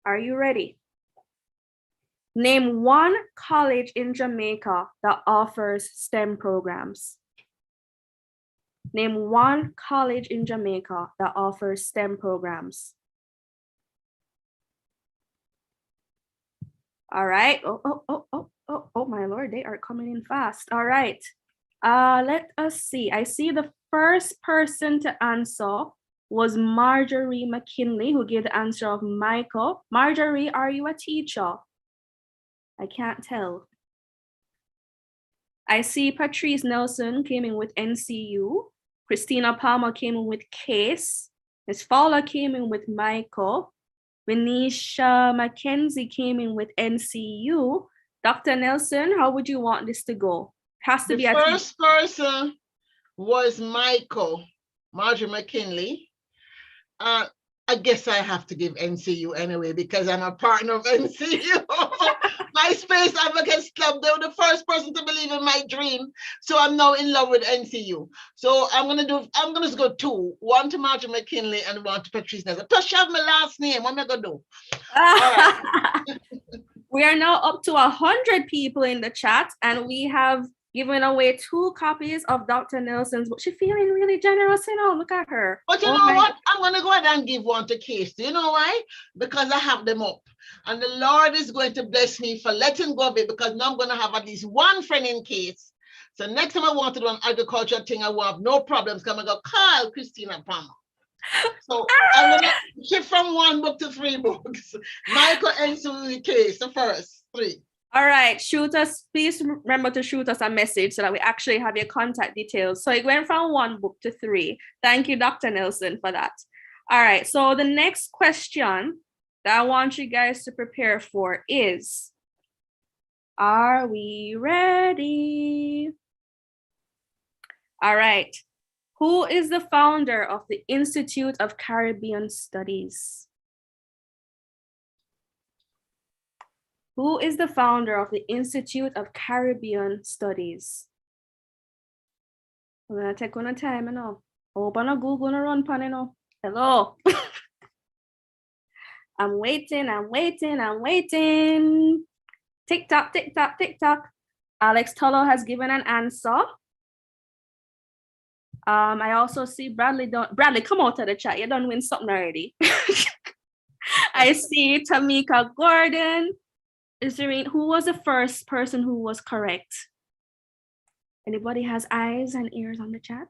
are you ready? Name one college in Jamaica that offers STEM programs. Name one college in Jamaica that offers STEM programs. All right. Oh, my Lord, they are coming in fast. All right. Let us see. I see the first person to answer was Marjorie McKinley, who gave the answer of Michael. Marjorie, are you a teacher? I can't tell. I see Patrice Nelson came in with NCU. Christina Palmer came in with Case. Miss Fowler came in with Michael. Venetia Mackenzie came in with NCU. Dr. Nelson, how would you want this to go? Has to be the first person was Marjorie McKinley. I guess I have to give NCU anyway because I'm a partner of NCU. My Space Advocates Club, they were the first person to believe in my dream. So I'm now in love with NCU. So I'm gonna just go 2. 1 to Marjorie McKinley and 1 to Patrice Nelson. Plus she have my last name. What am I gonna do? All right. We are now up to 100 people in the chat, and we have given away 2 copies of Dr. Nelson's book. She's feeling really generous, look at her. But you know what? I'm going to go ahead and give 1 to Case. Do you know why? Because I have them up. And the Lord is going to bless me for letting go of it, because now I'm going to have at least 1 friend in Case. So next time I want to do an agriculture thing, I will have no problems. Come and go, call Christina Palmer. So I'm going to shift from 1 book to 3 books. Michael and Case, the first 3. All right, please remember to shoot us a message so that we actually have your contact details. So it went from 1 book to 3. Thank you, Dr. Nelson, for that. All right, so the next question that I want you guys to prepare for is, are we ready? All right, Who is the founder of the Institute of Caribbean Studies? Who is the founder of the Institute of Caribbean Studies? I'm gonna take on a time, you know. Open a Google and run pan, you know. Hello. I'm waiting. Tick tock, tick tock, tick tock. Alex Tolo has given an answer. I also see Bradley. Bradley, come out of the chat. You done win something already. I see Tamika Gordon. Who was the first person who was correct? Anybody has eyes and ears on the chat?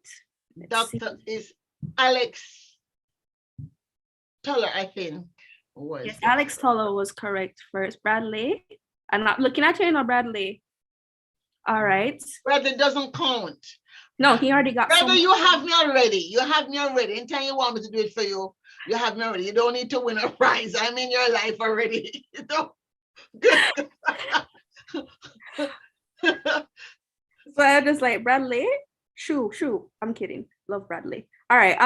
Doctor is Alex Toller, I think. Yes, Alex Toller was correct first. Bradley, I'm not looking at you, you know, Bradley. All right. Bradley doesn't count. No, he already got. Bradley, you have me already. You have me already. Anytime you want me to do it for you, you have me already. You don't need to win a prize. I'm in your life already. You know. So I just like Bradley. Shoo. I'm kidding. Love Bradley. All right.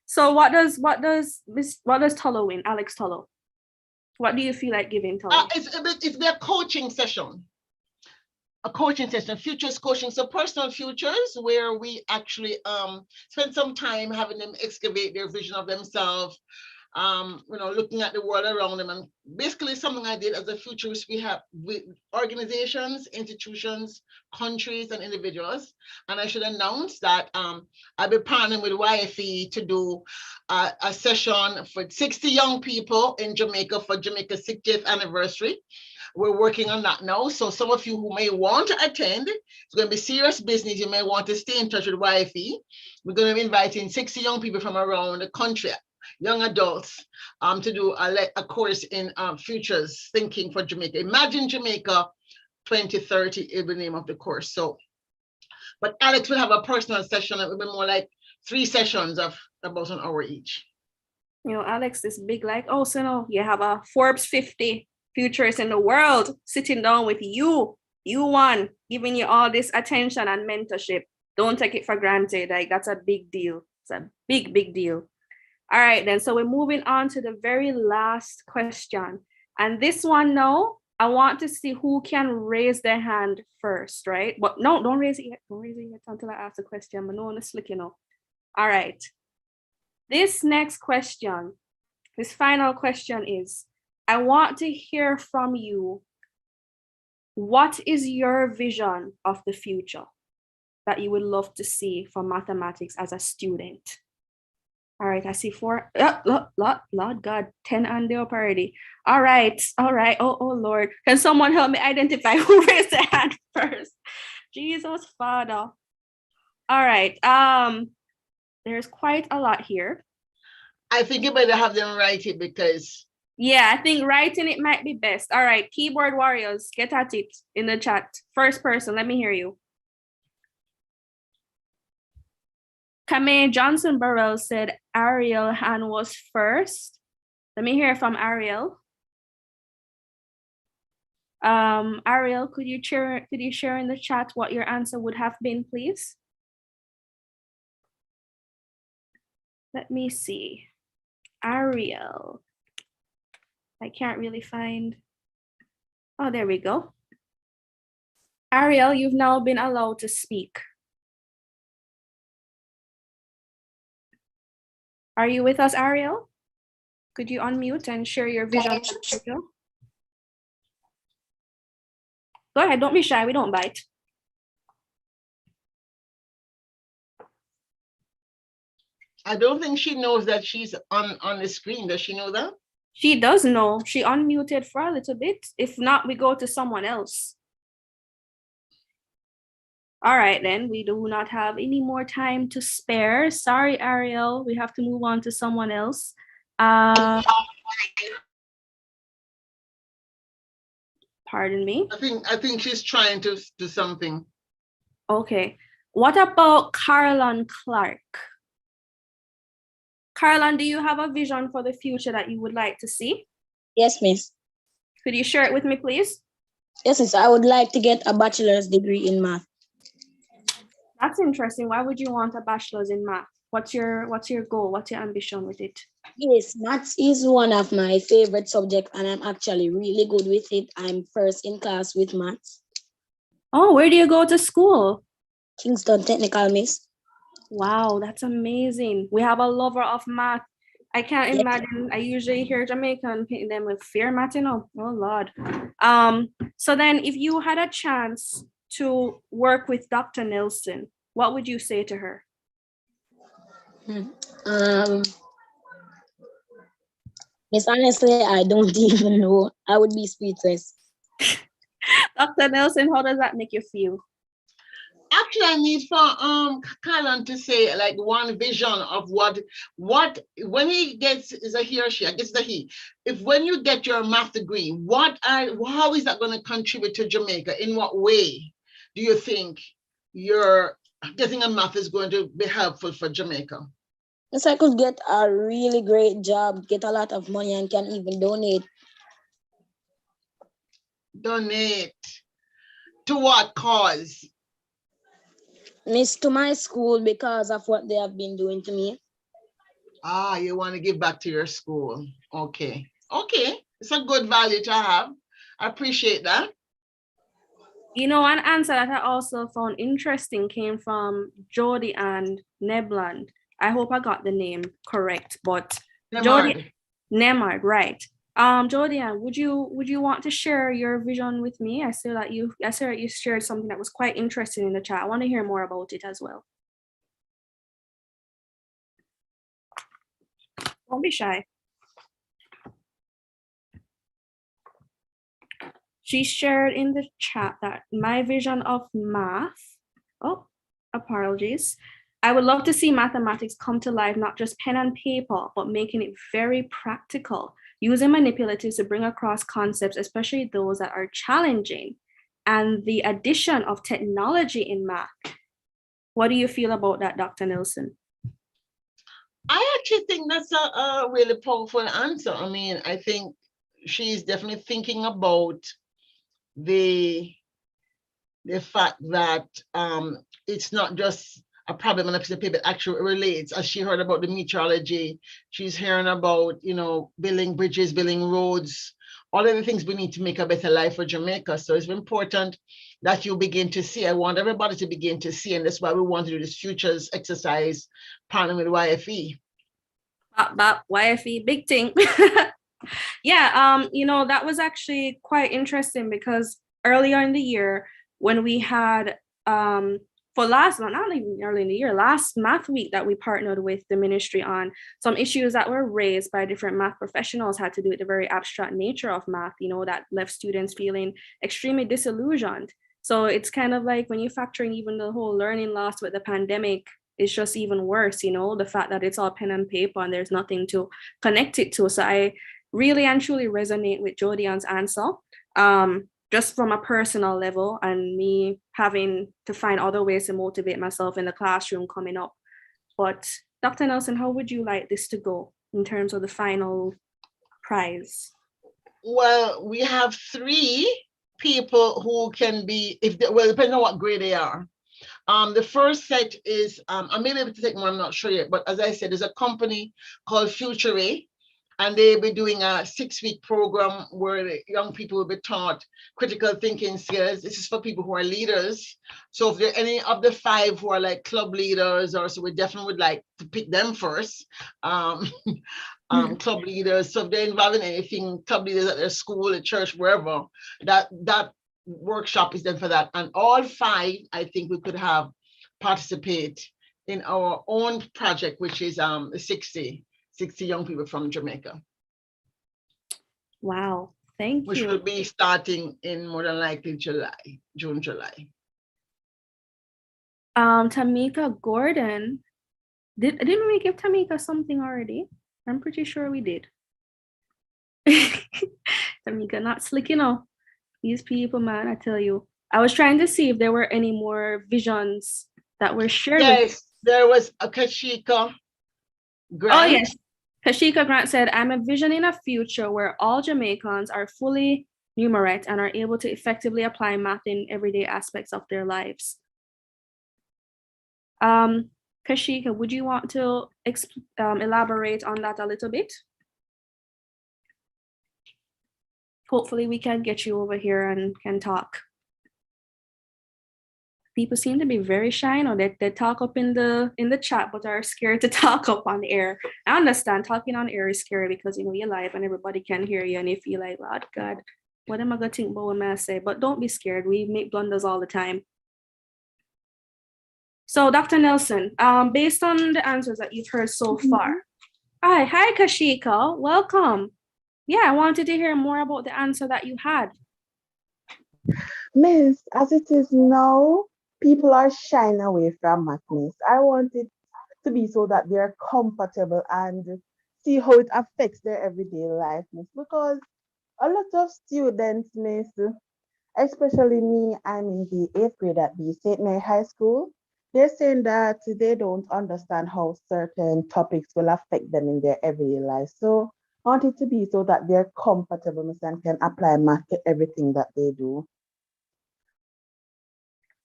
So what does Tolo win? Alex Tolo. What do you feel like giving Tolo? It's their coaching session. A coaching session, futures coaching. So personal futures, where we actually spend some time having them excavate their vision of themselves. Looking at the world around them, and basically something I did as a futurist. We have with organizations, institutions, countries, and individuals. And I should announce that I'll be partnering with YFE to do a session for 60 young people in Jamaica for Jamaica's 60th anniversary. We're working on that now. So some of you who may want to attend, it's going to be serious business. You may want to stay in touch with YFE. We're going to be inviting 60 young people from around the country, young adults, to do a course in futures thinking for Jamaica. Imagine Jamaica 2030 is the name of the course. So, but Alex will have a personal session. It will be more like 3 sessions of about an hour each. You know, Alex is big like, oh, so no, you have a Forbes 50 futurists in the world sitting down with you one, giving you all this attention and mentorship. Don't take it for granted. Like, that's a big deal. It's a big deal. All right, then. So we're moving on to the very last question. And this one now, I want to see who can raise their hand first, right? But no, don't raise it yet. Don't raise it yet until I ask the question. But no one is slick, you know. All right. This next question, this final question is, I want to hear from you. What is your vision of the future that you would love to see for mathematics as a student? All right, I see 4. Lord God, 10 and they up already. All right. Oh Lord, can someone help me identify who raised their hand first? Jesus, Father. All right. There's quite a lot here. I think you better have them write it because. Yeah, I think writing it might be best. All right, keyboard warriors, get at it in the chat. First person, let me hear you. Kame Johnson Burrell said Ariel Han was first. Let me hear from Ariel. Ariel, could you share in the chat what your answer would have been, please? Let me see. Ariel. I can't really find. Oh, there we go. Ariel, you've now been allowed to speak. Are you with us, Ariel? Could you unmute and share your vision? Go ahead, don't be shy, we don't bite. I don't think she knows that she's on the screen. Does she know that? She does know. She unmuted for a little bit. If not, we go to someone else. All right, then. We do not have any more time to spare. Sorry, Ariel. We have to move on to someone else. Pardon me? I think she's trying to do something. Okay. What about Carolyn Clark? Carolyn, do you have a vision for the future that you would like to see? Yes, miss. Could you share it with me, please? Yes, miss. I would like to get a bachelor's degree in math. That's interesting. Why would you want a bachelor's in math? What's your goal? What's your ambition with it? Yes, maths is one of my favorite subjects, and I'm actually really good with it. I'm first in class with maths. Oh, where do you go to school? Kingston Technical, Miss. Wow, that's amazing. We have a lover of math. I can't Yes. imagine. I usually hear Jamaican hitting them with fear math, you know. Oh Lord. So then if you had a chance to work with Dr. Nelson, what would you say to her? Miss, honestly, I don't even know. I would be speechless. Dr. Nelson, how does that make you feel? Actually, I need for Callan to say like one vision of what when he gets, is a he or she, I guess it's a he. If when you get your math degree, how is that going to contribute to Jamaica? In what way do you think your getting a math is going to be helpful for Jamaica? Yes, I could get a really great job, get a lot of money, and can even donate. Donate to what cause? Miss, to my school because of what they have been doing to me. Ah, you want to give back to your school. Okay. Okay. It's a good value to have. I appreciate that. You know, an answer that I also found interesting came from Jody and Nebland. I hope I got the name correct, but Jody Nemard, right. Jody, would you want to share your vision with me? I saw that you shared something that was quite interesting in the chat. I want to hear more about it as well. Don't be shy. She shared in the chat that my vision of math, oh, apologies. I would love to see mathematics come to life, not just pen and paper, but making it very practical, using manipulatives to bring across concepts, especially those that are challenging, and the addition of technology in math. What do you feel about that, Dr. Nelson? I actually think that's a really powerful answer. I mean, I think she's definitely thinking about the fact that it's not just a problem on a piece of paper, it actually relates. As she heard about the meteorology, she's hearing about, you know, building bridges, building roads, all of the things we need to make a better life for Jamaica. So it's important that you begin to see. I want everybody to begin to see, and that's why we want to do this futures exercise, partnering with YFE. YFE, big thing. Yeah, you know, that was actually quite interesting because earlier in the year, when we had last math week that we partnered with the ministry on, some issues that were raised by different math professionals had to do with the very abstract nature of math, you know, that left students feeling extremely disillusioned. So it's kind of like when you factor in even the whole learning loss with the pandemic, it's just even worse, you know, the fact that it's all pen and paper and there's nothing to connect it to. So I really and truly resonate with Jodian's answer. Just from a personal level and me having to find other ways to motivate myself in the classroom coming up. But Dr. Nelson, how would you like this to go in terms of the final prize? Well, we have 3 people who can be, depending on what grade they are. The first set is, I may be able to take more, I'm not sure yet, but as I said, there's a company called Future A, and they'll be doing a 6-week program where the young people will be taught critical thinking skills. This is for people who are leaders. So if there are any of the 5 who are like club leaders, or so we definitely would like to pick them first. Club leaders. So if they're involved in anything, club leaders at their school, at church, wherever, that workshop is done for that. And all 5, I think we could have participate in our own project, which is 60 young people from Jamaica. Wow, thank you. Which will be starting in more than likely June, July. Tamika Gordon, didn't we give Tamika something already? I'm pretty sure we did. Tamika, not slick, you know. These people, man, I tell you. I was trying to see if there were any more visions that were shared. Yes, there was a Kashika Grant. Oh, yes. Kashika Grant said, I'm envisioning a future where all Jamaicans are fully numerate and are able to effectively apply math in everyday aspects of their lives. Kashika, would you want to elaborate on that a little bit? Hopefully we can get you over here and can talk. People seem to be very shy, or they talk up in the chat, but are scared to talk up on the air. I understand talking on air is scary because you're live and everybody can hear you, and you feel like, oh God, what am I gonna think about what I say? But don't be scared. We make blunders all the time. So Dr. Nelson, based on the answers that you've heard so far. Hi Kashika, welcome. Yeah, I wanted to hear more about the answer that you had. Miss, as it is now, people are shying away from math, Miss. I want it to be so that they're comfortable and see how it affects their everyday life, Miss. Because a lot of students, Miss, especially me, I'm in the 8th grade at the St. Mary High School. They're saying that they don't understand how certain topics will affect them in their everyday life. So I want it to be so that they're comfortable, Miss, and can apply math to everything that they do.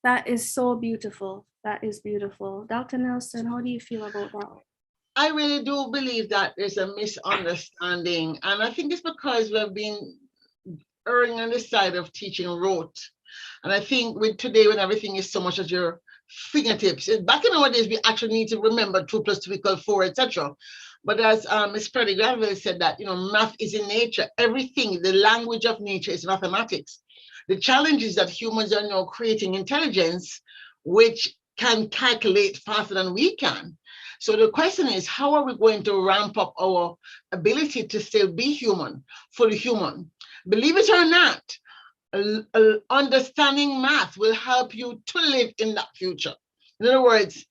That is so beautiful. That is beautiful. Dr. Nelson, how do you feel about that? I really do believe that there's a misunderstanding. And I think it's because we've been erring on the side of teaching rote. And I think with today, when everything is so much at your fingertips, back in our days, we actually need to remember 2 + 2 = 4, etc. But as Ms. Granville said that, math is in nature. Everything, the language of nature is mathematics. The challenge is that humans are now creating intelligence which can calculate faster than we can. So the question is, how are we going to ramp up our ability to still be human, fully human? Believe it or not, understanding math will help you to live in that future. In other words,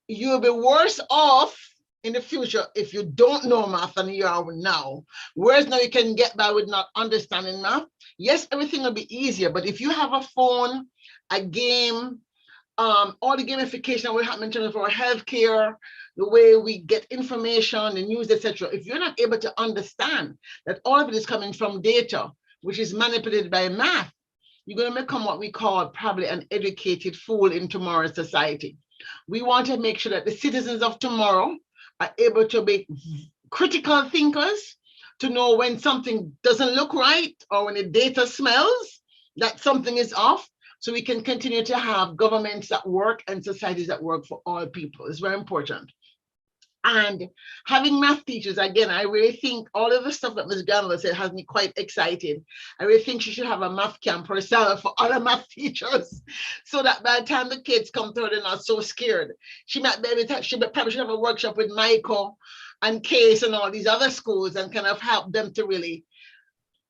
you'll be worse off in the future if you don't know math than you are now. Whereas now you can get by with not understanding math. Yes, everything will be easier, but if you have a phone, a game, all the gamification that will happen in terms of our healthcare, the way we get information, the news, etc. If you're not able to understand that all of it is coming from data, which is manipulated by math, you're going to become what we call probably an educated fool in tomorrow's society. We want to make sure that the citizens of tomorrow are able to be critical thinkers, to know when something doesn't look right or when the data smells that something is off, so we can continue to have governments that work and societies that work for all people. It's very important. And having math teachers, again, I really think all of the stuff that Ms. Granville said has me quite excited. I really think she should have a math camp herself for other math teachers, so that by the time the kids come through, they're not so scared. She might be able to, she probably should have a workshop with Michael and Case and all these other schools and kind of help them to really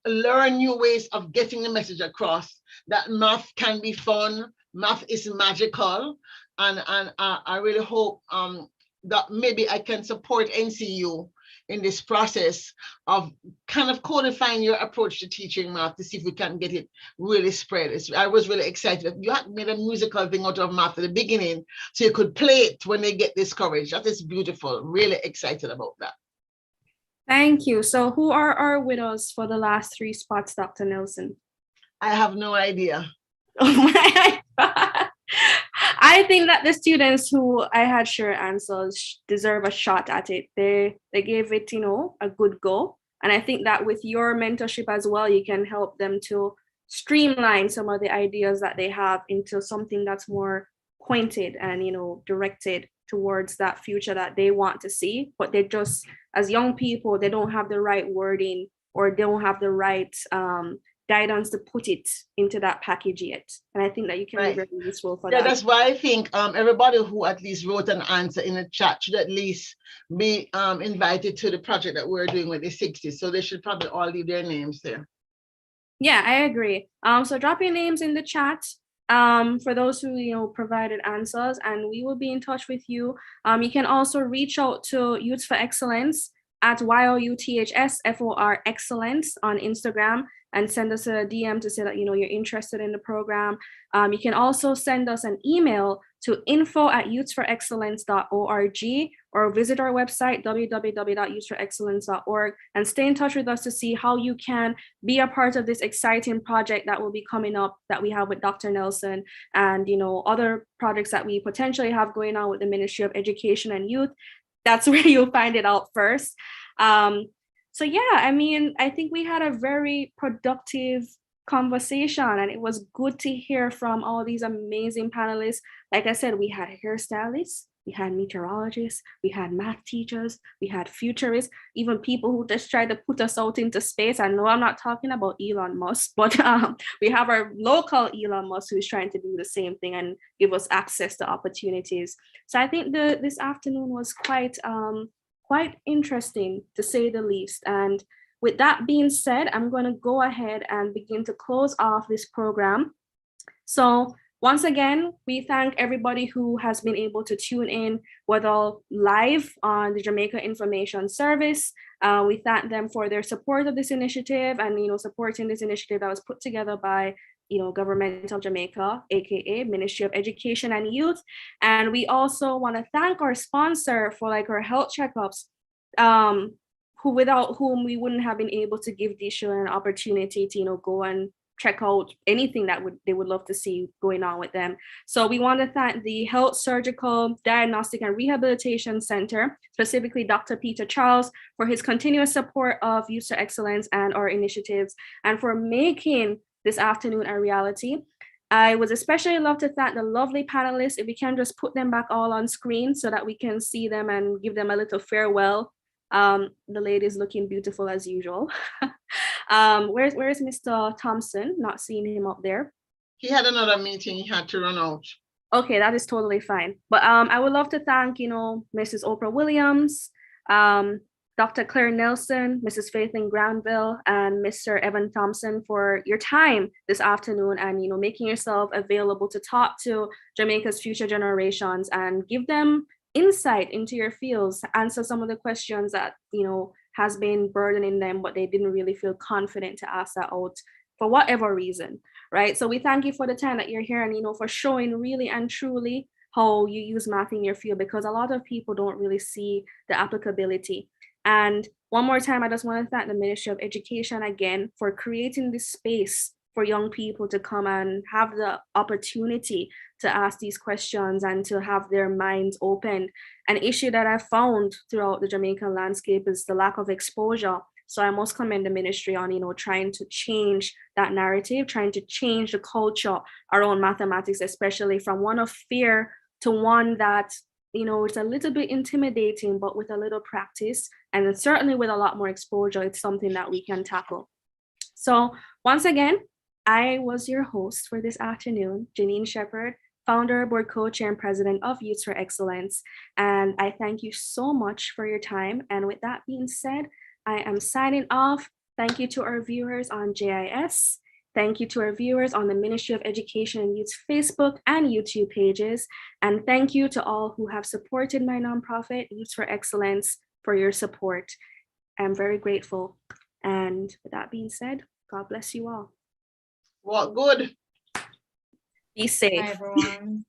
learn new ways of getting the message across that math can be fun, math is magical, and I really hope that maybe I can support NCU in this process of kind of codifying your approach to teaching math to see if we can get it really spread. I was really excited. You had made a musical thing out of math at the beginning, so you could play it when they get discouraged. That is beautiful. Really excited about that. Thank you. So who are with us for the last 3 spots, Dr. Nelson? I have no idea. Oh my God. I think that the students who I had shared answers deserve a shot at it. They gave it, a good go. And I think that with your mentorship as well, you can help them to streamline some of the ideas that they have into something that's more pointed and, directed towards that future that they want to see. But they just, as young people, they don't have the right wording or don't have the right guidance to put it into that package yet. And I think that you can be very useful for that. Yeah, that's why I think everybody who at least wrote an answer in the chat should at least be invited to the project that we're doing with the 60s. So they should probably all leave their names there. Yeah, I agree. So drop your names in the chat for those who provided answers, and we will be in touch with you. You can also reach out to Youth for Excellence at YOUTHSFOR Excellence on Instagram and send us a DM to say that you're interested in the program. You can also send us an email to info@youthforexcellence.org, or visit our website, www.youthforexcellence.org, and stay in touch with us to see how you can be a part of this exciting project that will be coming up that we have with Dr. Nelson, and other projects that we potentially have going on with the Ministry of Education and Youth. That's where you'll find it out first. So yeah, I think we had a very productive conversation, and it was good to hear from all these amazing panelists. Like I said, we had hairstylists, we had meteorologists, we had math teachers, we had futurists, even people who just tried to put us out into space. I know I'm not talking about Elon Musk, but we have our local Elon Musk who's trying to do the same thing and give us access to opportunities. So I think this afternoon was quite interesting, to say the least. And with that being said, I'm going to go ahead and begin to close off this program. So once again, we thank everybody who has been able to tune in, whether live on the Jamaica Information Service. We thank them for their support of this initiative and supporting this initiative that was put together by Government of Jamaica, aka Ministry of Education and Youth. And we also want to thank our sponsor for our health checkups, without whom we wouldn't have been able to give these children an opportunity to go and check out anything that they would love to see going on with them. So we want to thank the Health Surgical Diagnostic and Rehabilitation Center, specifically Dr. Peter Charles, for his continuous support of Youth for Excellence and our initiatives, and for making this afternoon a reality. I would especially love to thank the lovely panelists. If we can just put them back all on screen so that we can see them and give them a little farewell. The ladies looking beautiful as usual. Where's Mr. Thompson? Not seeing him up there. He had another meeting, he had to run out. Okay, that is totally fine. But I would love to thank, Mrs. Oprah Williams, Dr. Claire Nelson, Mrs. Faithlin Granville, and Mr. Evan Thompson for your time this afternoon and, making yourself available to talk to Jamaica's future generations and give them insight into your fields, answer some of the questions that, has been burdening them, but they didn't really feel confident to ask that out for whatever reason, right? So we thank you for the time that you're here and, for showing really and truly how you use math in your field, because a lot of people don't really see the applicability. And one more time, I just want to thank the Ministry of Education again for creating this space for young people to come and have the opportunity to ask these questions and to have their minds opened. An issue that I found throughout the Jamaican landscape is the lack of exposure. So I must commend the ministry on, trying to change that narrative, trying to change the culture around mathematics, especially from one of fear to one that, it's a little bit intimidating, but with a little practice and certainly with a lot more exposure, it's something that we can tackle. So once again, I was your host for this afternoon, Janine Shepherd, founder, board co-chair, and president of Youth for Excellence. And I thank you so much for your time. And with that being said, I am signing off. Thank you to our viewers on JIS. Thank you to our viewers on the Ministry of Education and Youth's Facebook and YouTube pages. And thank you to all who have supported my nonprofit, Youth for Excellence, for your support. I'm very grateful. And with that being said, God bless you all. What good? Be safe. Bye, everyone.